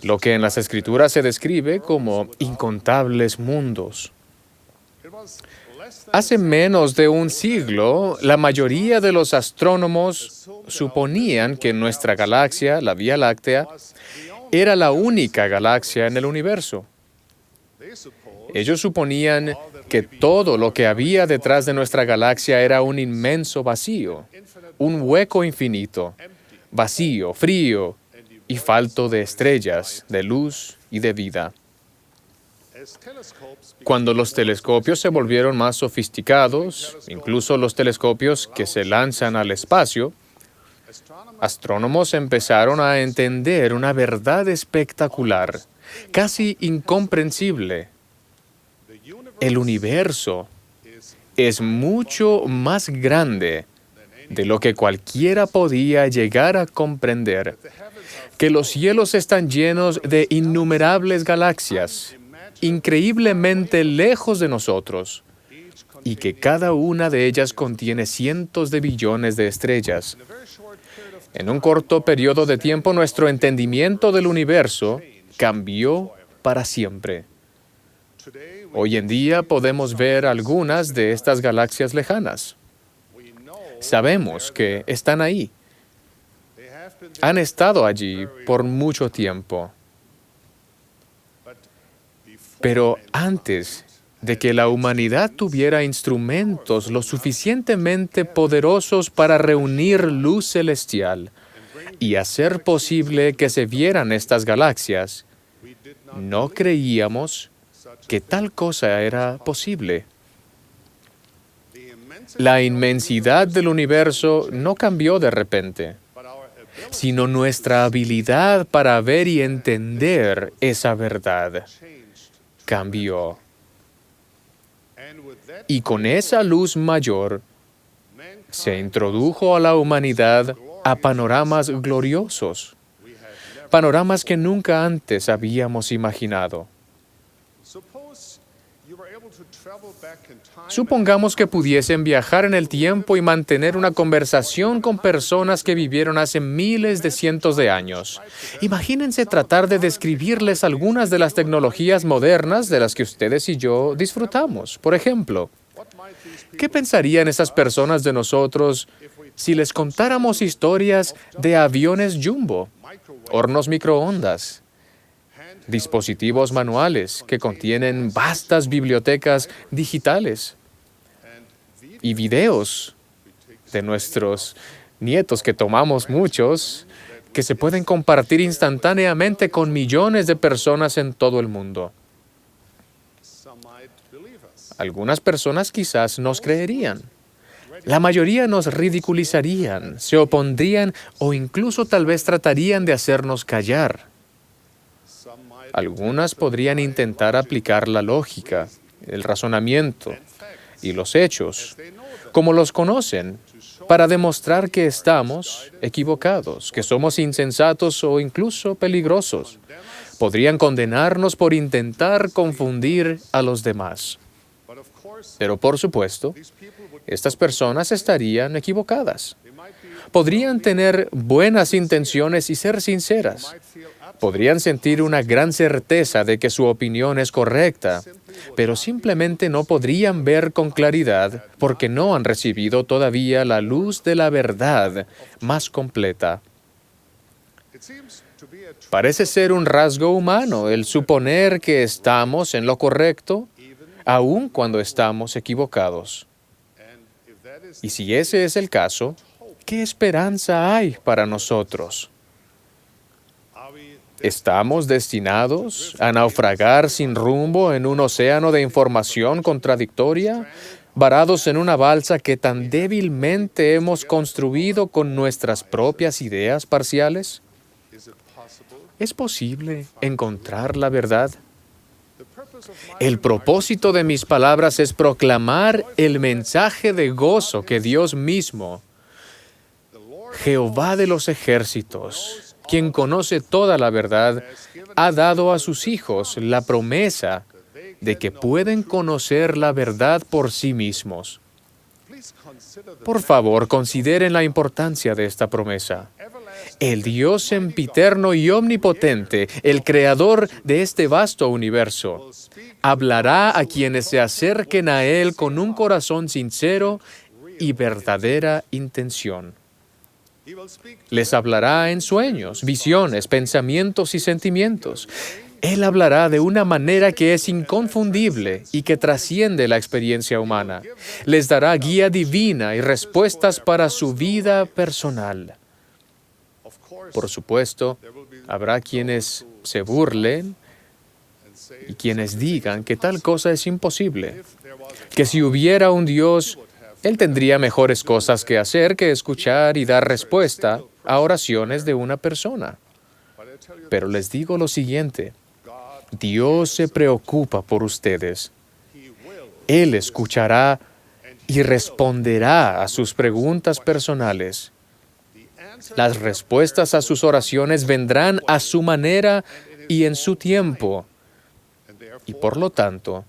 Speaker 11: lo que en las Escrituras se describe como incontables mundos. Hace menos de un siglo, la mayoría de los astrónomos suponían que nuestra galaxia, la Vía Láctea, era la única galaxia en el universo. Ellos suponían que todo lo que había detrás de nuestra galaxia era un inmenso vacío, un hueco infinito, vacío, frío y falto de estrellas, de luz y de vida. Cuando los telescopios se volvieron más sofisticados, incluso los telescopios que se lanzan al espacio, astrónomos empezaron a entender una verdad espectacular, casi incomprensible. El universo es mucho más grande de lo que cualquiera podía llegar a comprender, que los cielos están llenos de innumerables galaxias, increíblemente lejos de nosotros, y que cada una de ellas contiene cientos de billones de estrellas. En un corto periodo de tiempo, nuestro entendimiento del universo cambió para siempre. Hoy en día podemos ver algunas de estas galaxias lejanas. Sabemos que están ahí. Han estado allí por mucho tiempo. Pero antes de que la humanidad tuviera instrumentos lo suficientemente poderosos para reunir luz celestial y hacer posible que se vieran estas galaxias, no creíamos que tal cosa era posible. La inmensidad del universo no cambió de repente, sino nuestra habilidad para ver y entender esa verdad cambió. Y con esa luz mayor, se introdujo a la humanidad a panoramas gloriosos, panoramas que nunca antes habíamos imaginado. Supongamos que pudiesen viajar en el tiempo y mantener una conversación con personas que vivieron hace miles de cientos de años. Imagínense tratar de describirles algunas de las tecnologías modernas de las que ustedes y yo disfrutamos. Por ejemplo, ¿qué pensarían esas personas de nosotros si les contáramos historias de aviones jumbo, hornos microondas, dispositivos manuales que contienen vastas bibliotecas digitales y videos de nuestros nietos, que tomamos muchos, que se pueden compartir instantáneamente con millones de personas en todo el mundo? Algunas personas quizás nos creerían. La mayoría nos ridiculizarían, se opondrían o incluso tal vez tratarían de hacernos callar. Algunas podrían intentar aplicar la lógica, el razonamiento y los hechos, como los conocen, para demostrar que estamos equivocados, que somos insensatos o incluso peligrosos. Podrían condenarnos por intentar confundir a los demás. Pero por supuesto, estas personas estarían equivocadas. Podrían tener buenas intenciones y ser sinceras. Podrían sentir una gran certeza de que su opinión es correcta, pero simplemente no podrían ver con claridad porque no han recibido todavía la luz de la verdad más completa. Parece ser un rasgo humano el suponer que estamos en lo correcto, aun cuando estamos equivocados. Y si ese es el caso, ¿qué esperanza hay para nosotros? ¿Estamos destinados a naufragar sin rumbo en un océano de información contradictoria, varados en una balsa que tan débilmente hemos construido con nuestras propias ideas parciales? ¿Es posible encontrar la verdad? El propósito de mis palabras es proclamar el mensaje de gozo que Dios mismo, Jehová de los ejércitos, quien conoce toda la verdad, ha dado a sus hijos la promesa de que pueden conocer la verdad por sí mismos. Por favor, consideren la importancia de esta promesa. El Dios sempiterno y omnipotente, el creador de este vasto universo, hablará a quienes se acerquen a Él con un corazón sincero y verdadera intención. Les hablará en sueños, visiones, pensamientos y sentimientos. Él hablará de una manera que es inconfundible y que trasciende la experiencia humana. Les dará guía divina y respuestas para su vida personal. Por supuesto, habrá quienes se burlen y quienes digan que tal cosa es imposible, que si hubiera un Dios, Él tendría mejores cosas que hacer que escuchar y dar respuesta a oraciones de una persona. Pero les digo lo siguiente: Dios se preocupa por ustedes. Él escuchará y responderá a sus preguntas personales. Las respuestas a sus oraciones vendrán a su manera y en su tiempo. Y por lo tanto,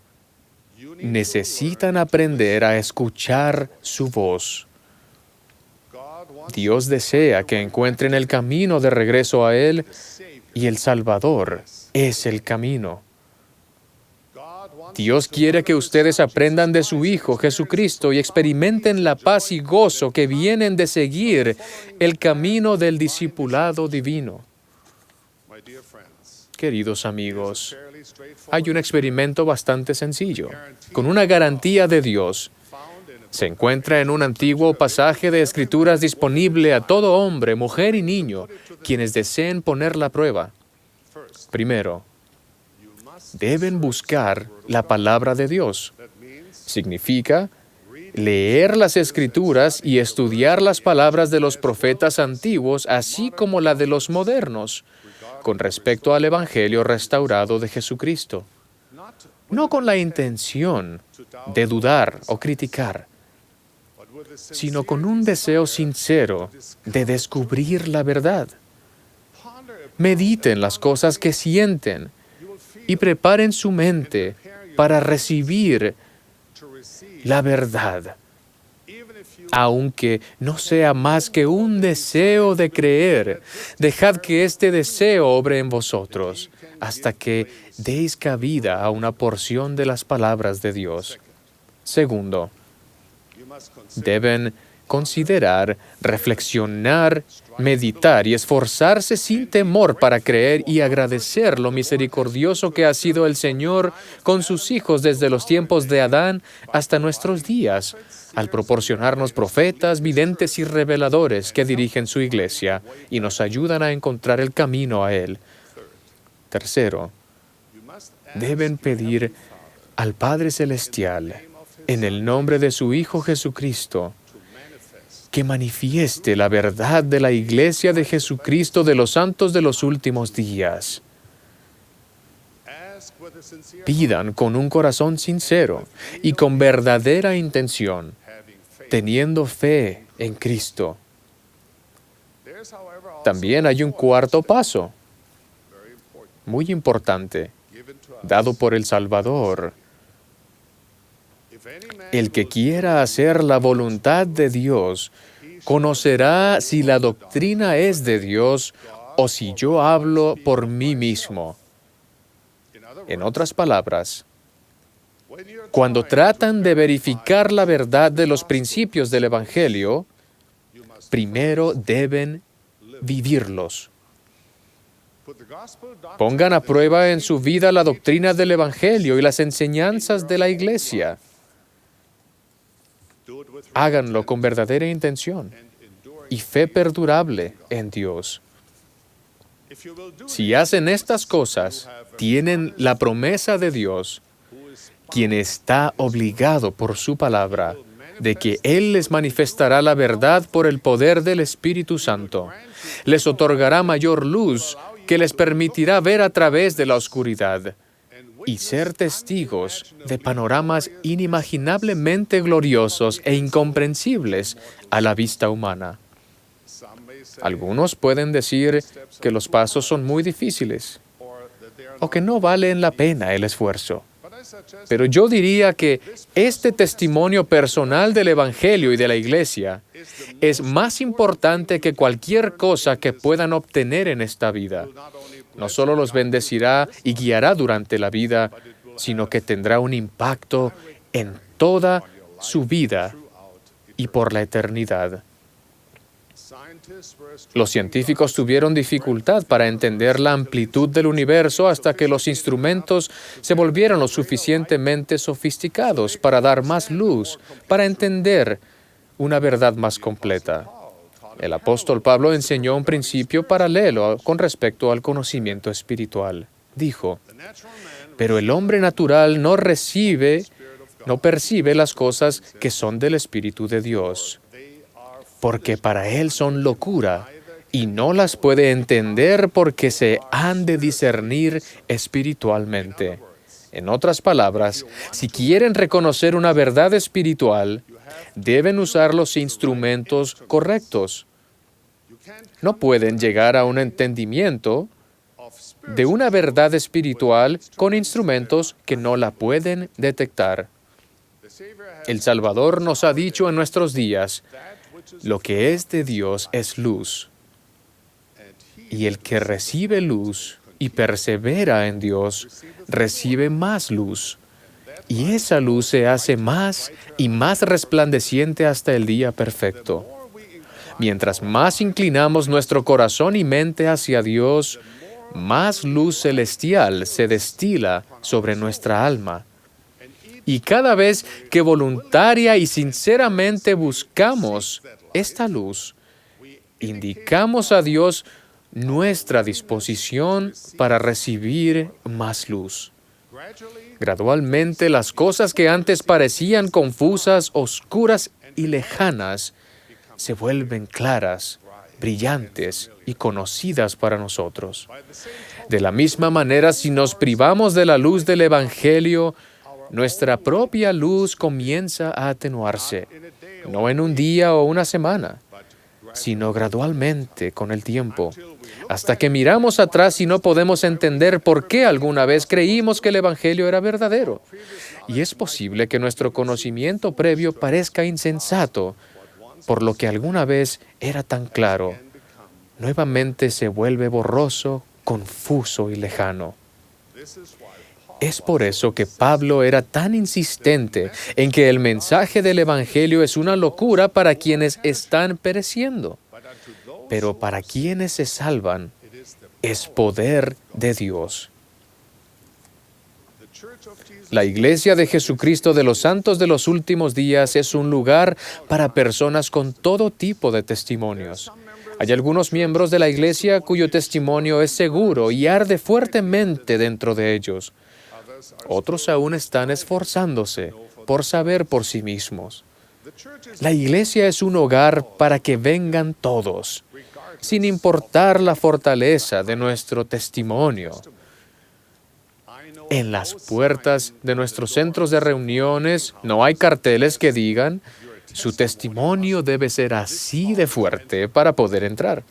Speaker 11: necesitan aprender a escuchar su voz. Dios desea que encuentren el camino de regreso a Él, y el Salvador es el camino. Dios quiere que ustedes aprendan de su Hijo Jesucristo y experimenten la paz y gozo que vienen de seguir el camino del discipulado divino. Queridos amigos, hay un experimento bastante sencillo, con una garantía de Dios. Se encuentra en un antiguo pasaje de Escrituras disponible a todo hombre, mujer y niño, quienes deseen poner la prueba. Primero, deben buscar la palabra de Dios. Significa leer las Escrituras y estudiar las palabras de los profetas antiguos, así como la de los modernos, con respecto al Evangelio restaurado de Jesucristo. No con la intención de dudar o criticar, sino con un deseo sincero de descubrir la verdad. Mediten las cosas que sienten y preparen su mente para recibir la verdad, aunque no sea más que un deseo de creer. Dejad que este deseo obre en vosotros hasta que deis cabida a una porción de las palabras de Dios. Segundo, deben considerar, reflexionar, meditar y esforzarse sin temor para creer y agradecer lo misericordioso que ha sido el Señor con sus hijos desde los tiempos de Adán hasta nuestros días, al proporcionarnos profetas, videntes y reveladores que dirigen su iglesia y nos ayudan a encontrar el camino a Él. Tercero, deben pedir al Padre Celestial, en el nombre de su Hijo Jesucristo, que manifieste la verdad de la Iglesia de Jesucristo de los santos de los últimos días. Pidan con un corazón sincero y con verdadera intención, teniendo fe en Cristo. También hay un cuarto paso, muy importante, dado por el Salvador. El que quiera hacer la voluntad de Dios, conocerá si la doctrina es de Dios o si yo hablo por mí mismo. En otras palabras, cuando tratan de verificar la verdad de los principios del Evangelio, primero deben vivirlos. Pongan a prueba en su vida la doctrina del Evangelio y las enseñanzas de la Iglesia. Háganlo con verdadera intención y fe perdurable en Dios. Si hacen estas cosas, tienen la promesa de Dios, quien está obligado por su palabra, de que Él les manifestará la verdad por el poder del Espíritu Santo. Les otorgará mayor luz que les permitirá ver a través de la oscuridad y ser testigos de panoramas inimaginablemente gloriosos e incomprensibles a la vista humana. Algunos pueden decir que los pasos son muy difíciles o que no valen la pena el esfuerzo. Pero yo diría que este testimonio personal del Evangelio y de la Iglesia es más importante que cualquier cosa que puedan obtener en esta vida. No solo los bendecirá y guiará durante la vida, sino que tendrá un impacto en toda su vida y por la eternidad. Los científicos tuvieron dificultad para entender la amplitud del universo hasta que los instrumentos se volvieron lo suficientemente sofisticados para dar más luz, para entender una verdad más completa. El apóstol Pablo enseñó un principio paralelo con respecto al conocimiento espiritual. Dijo, pero el hombre natural no percibe las cosas que son del Espíritu de Dios, porque para él son locura, y no las puede entender porque se han de discernir espiritualmente. En otras palabras, si quieren reconocer una verdad espiritual, deben usar los instrumentos correctos. No pueden llegar a un entendimiento de una verdad espiritual con instrumentos que no la pueden detectar. El Salvador nos ha dicho en nuestros días, lo que es de Dios es luz, y el que recibe luz y persevera en Dios, recibe más luz, y esa luz se hace más y más resplandeciente hasta el día perfecto. Mientras más inclinamos nuestro corazón y mente hacia Dios, más luz celestial se destila sobre nuestra alma. Y cada vez que voluntaria y sinceramente buscamos esta luz, indicamos a Dios nuestra disposición para recibir más luz. Gradualmente, las cosas que antes parecían confusas, oscuras y lejanas se vuelven claras, brillantes y conocidas para nosotros. De la misma manera, si nos privamos de la luz del Evangelio, nuestra propia luz comienza a atenuarse, no en un día o una semana, sino gradualmente con el tiempo, hasta que miramos atrás y no podemos entender por qué alguna vez creímos que el Evangelio era verdadero. Y es posible que nuestro conocimiento previo parezca insensato, por lo que alguna vez era tan claro. Nuevamente se vuelve borroso, confuso y lejano. Es por eso que Pablo era tan insistente en que el mensaje del Evangelio es una locura para quienes están pereciendo, pero para quienes se salvan es poder de Dios. La Iglesia de Jesucristo de los Santos de los Últimos Días es un lugar para personas con todo tipo de testimonios. Hay algunos miembros de la Iglesia cuyo testimonio es seguro y arde fuertemente dentro de ellos. Otros aún están esforzándose por saber por sí mismos. La Iglesia es un hogar para que vengan todos, sin importar la fortaleza de nuestro testimonio. En las puertas de nuestros centros de reuniones no hay carteles que digan: su testimonio debe ser así de fuerte para poder entrar.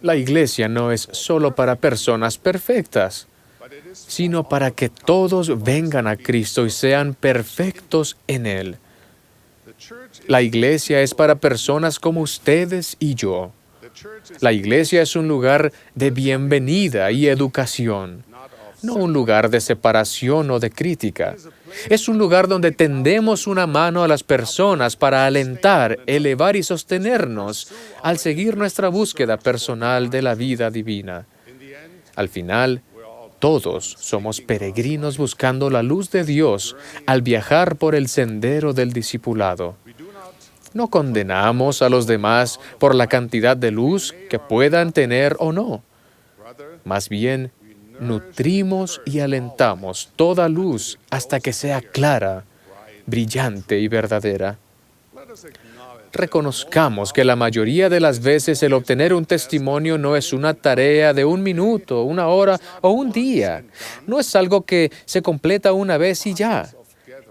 Speaker 11: La Iglesia no es solo para personas perfectas, sino para que todos vengan a Cristo y sean perfectos en Él. La Iglesia es para personas como ustedes y yo. La Iglesia es un lugar de bienvenida y educación, no un lugar de separación o de crítica. Es un lugar donde tendemos una mano a las personas para alentar, elevar y sostenernos al seguir nuestra búsqueda personal de la vida divina. Al final, todos somos peregrinos buscando la luz de Dios al viajar por el sendero del discipulado. No condenamos a los demás por la cantidad de luz que puedan tener o no. Más bien, nutrimos y alentamos toda luz hasta que sea clara, brillante y verdadera. Reconozcamos que la mayoría de las veces el obtener un testimonio no es una tarea de 1 minuto, 1 hora o 1 día. No es algo que se completa una vez y ya.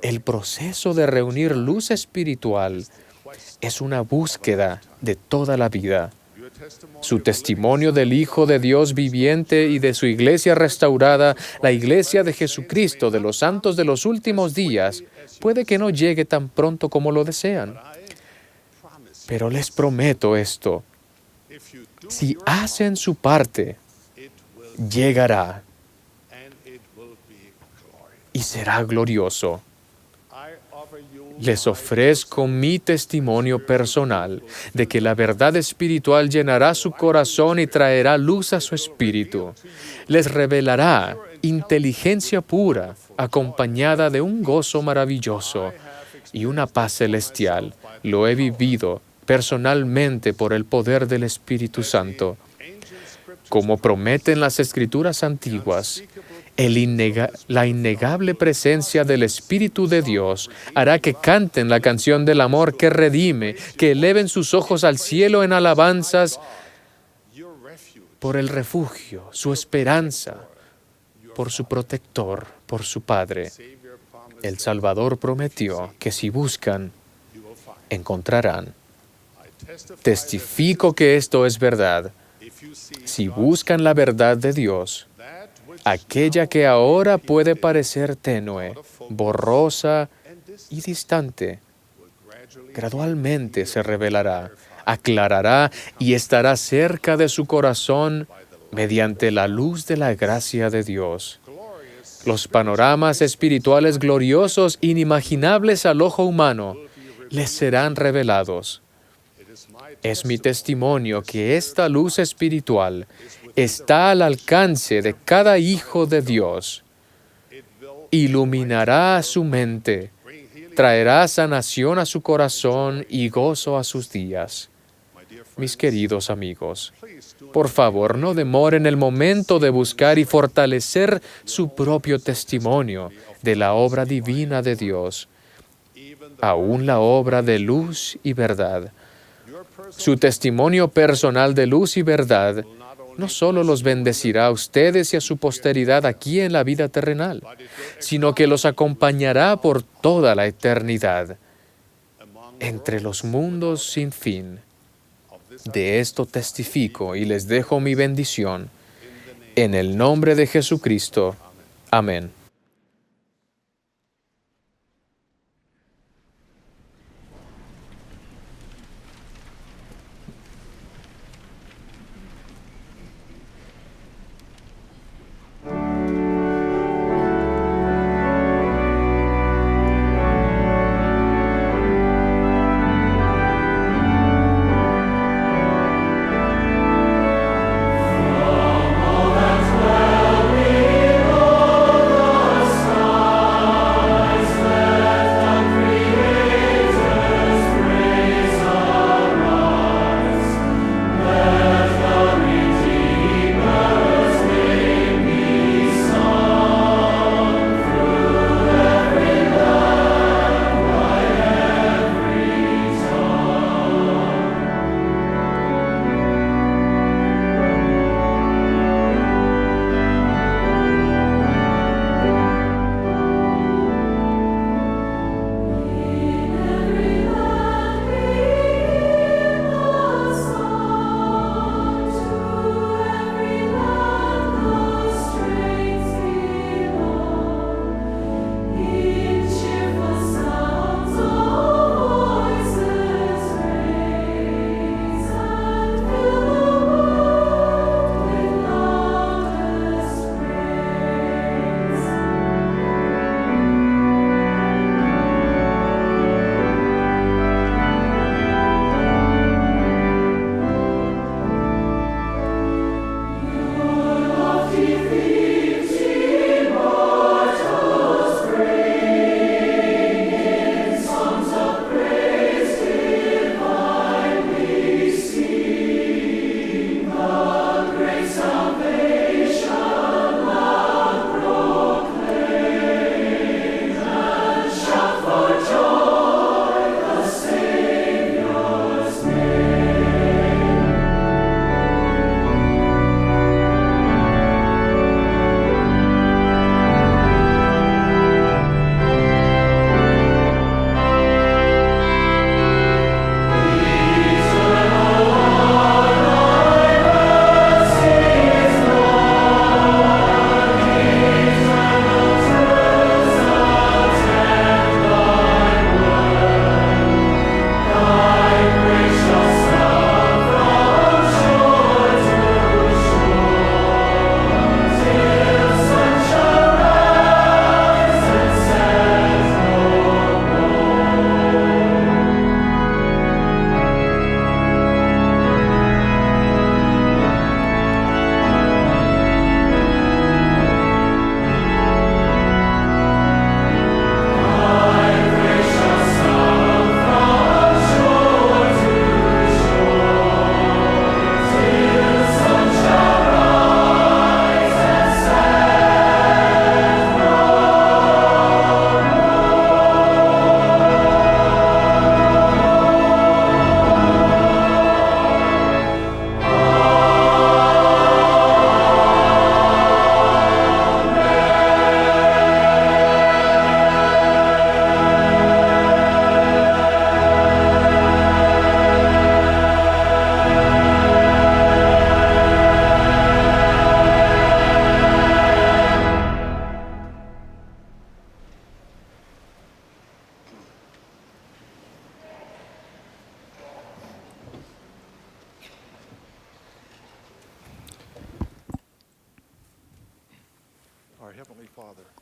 Speaker 11: El proceso de reunir luz espiritual es una búsqueda de toda la vida. Su testimonio del Hijo de Dios viviente y de su Iglesia restaurada, la Iglesia de Jesucristo de los Santos de los Últimos Días, puede que no llegue tan pronto como lo desean. Pero les prometo esto: si hacen su parte, llegará y será glorioso. Les ofrezco mi testimonio personal de que la verdad espiritual llenará su corazón y traerá luz a su espíritu. Les revelará inteligencia pura, acompañada de un gozo maravilloso y una paz celestial. Lo he vivido personalmente por el poder del Espíritu Santo. Como prometen las Escrituras antiguas, la innegable presencia del Espíritu de Dios hará que canten la canción del amor que redime, que eleven sus ojos al cielo en alabanzas por el refugio, su esperanza, por su protector, por su Padre. El Salvador prometió que si buscan, encontrarán. Testifico que esto es verdad. Si buscan la verdad de Dios, aquella que ahora puede parecer tenue, borrosa y distante, gradualmente se revelará, aclarará y estará cerca de su corazón mediante la luz de la gracia de Dios. Los panoramas espirituales gloriosos, inimaginables al ojo humano, les serán revelados. Es mi testimonio que esta luz espiritual está al alcance de cada hijo de Dios. Iluminará su mente, traerá sanación a su corazón y gozo a sus días. Mis queridos amigos, por favor, no demoren el momento de buscar y fortalecer su propio testimonio de la obra divina de Dios, aún la obra de luz y verdad. Su testimonio personal de luz y verdad no solo los bendecirá a ustedes y a su posteridad aquí en la vida terrenal, sino que los acompañará por toda la eternidad, entre los mundos sin fin. De esto testifico y les dejo mi bendición. En el nombre de Jesucristo. Amén.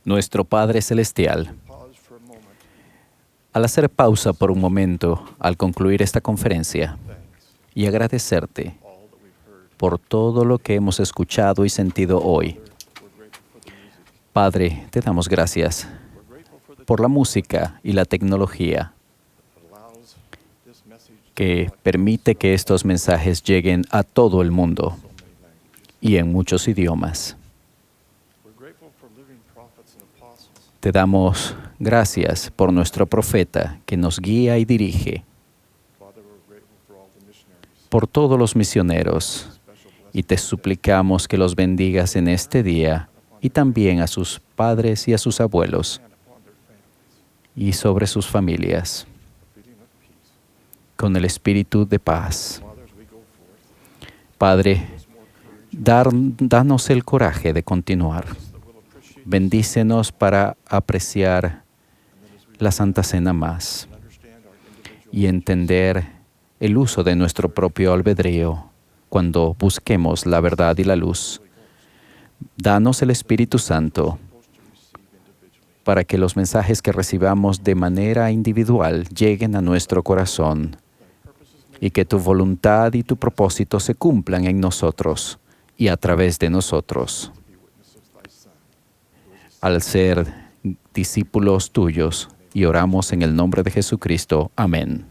Speaker 7: Nuestro Padre Celestial, al hacer pausa por un momento al concluir esta conferencia y agradecerte por todo lo que hemos escuchado y sentido hoy. Padre, te damos gracias por la música y la tecnología que permite que estos mensajes lleguen a todo el mundo y en muchos idiomas. Te damos gracias por nuestro profeta que nos guía y dirige, por todos los misioneros, y te suplicamos que los bendigas en este día y también a sus padres y a sus abuelos y sobre sus familias, con el espíritu de paz. Padre, danos el coraje de continuar. Bendícenos para apreciar la Santa Cena más y entender el uso de nuestro propio albedrío cuando busquemos la verdad y la luz. Danos el Espíritu Santo para que los mensajes que recibamos de manera individual lleguen a nuestro corazón y que tu voluntad y tu propósito se cumplan en nosotros y a través de nosotros. Al ser discípulos tuyos, y oramos en el nombre de Jesucristo. Amén.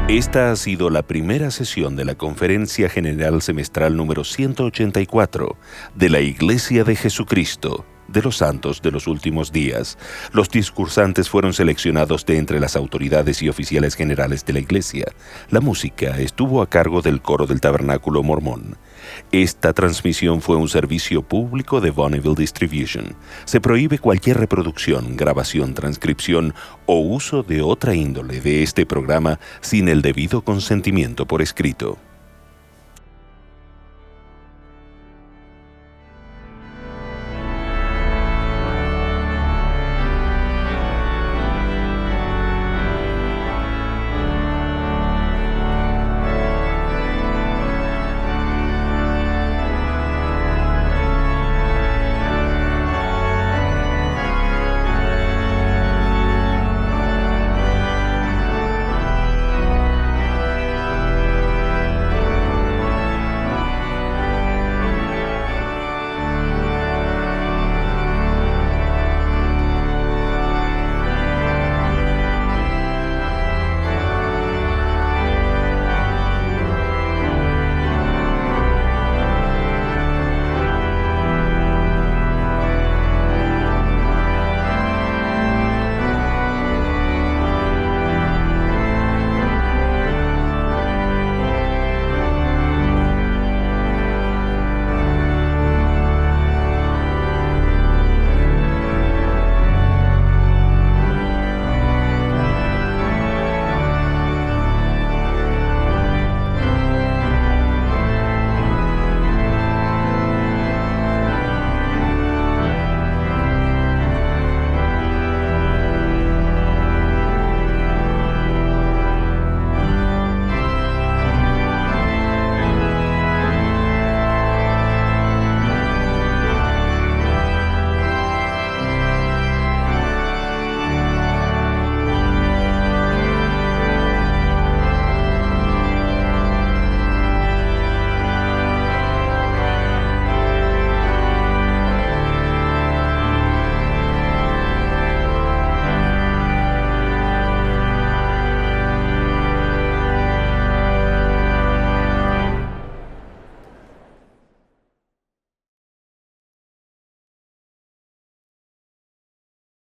Speaker 2: Esta ha sido la primera sesión de la Conferencia General Semestral número 184 de la Iglesia de Jesucristo de los Santos de los Últimos Días. Los discursantes fueron seleccionados de entre las autoridades y oficiales generales de la Iglesia. La música estuvo a cargo del coro del Tabernáculo Mormón. Esta transmisión fue un servicio público de Bonneville Distribution. Se prohíbe cualquier reproducción, grabación, transcripción o uso de otra índole de este programa sin el debido consentimiento por escrito.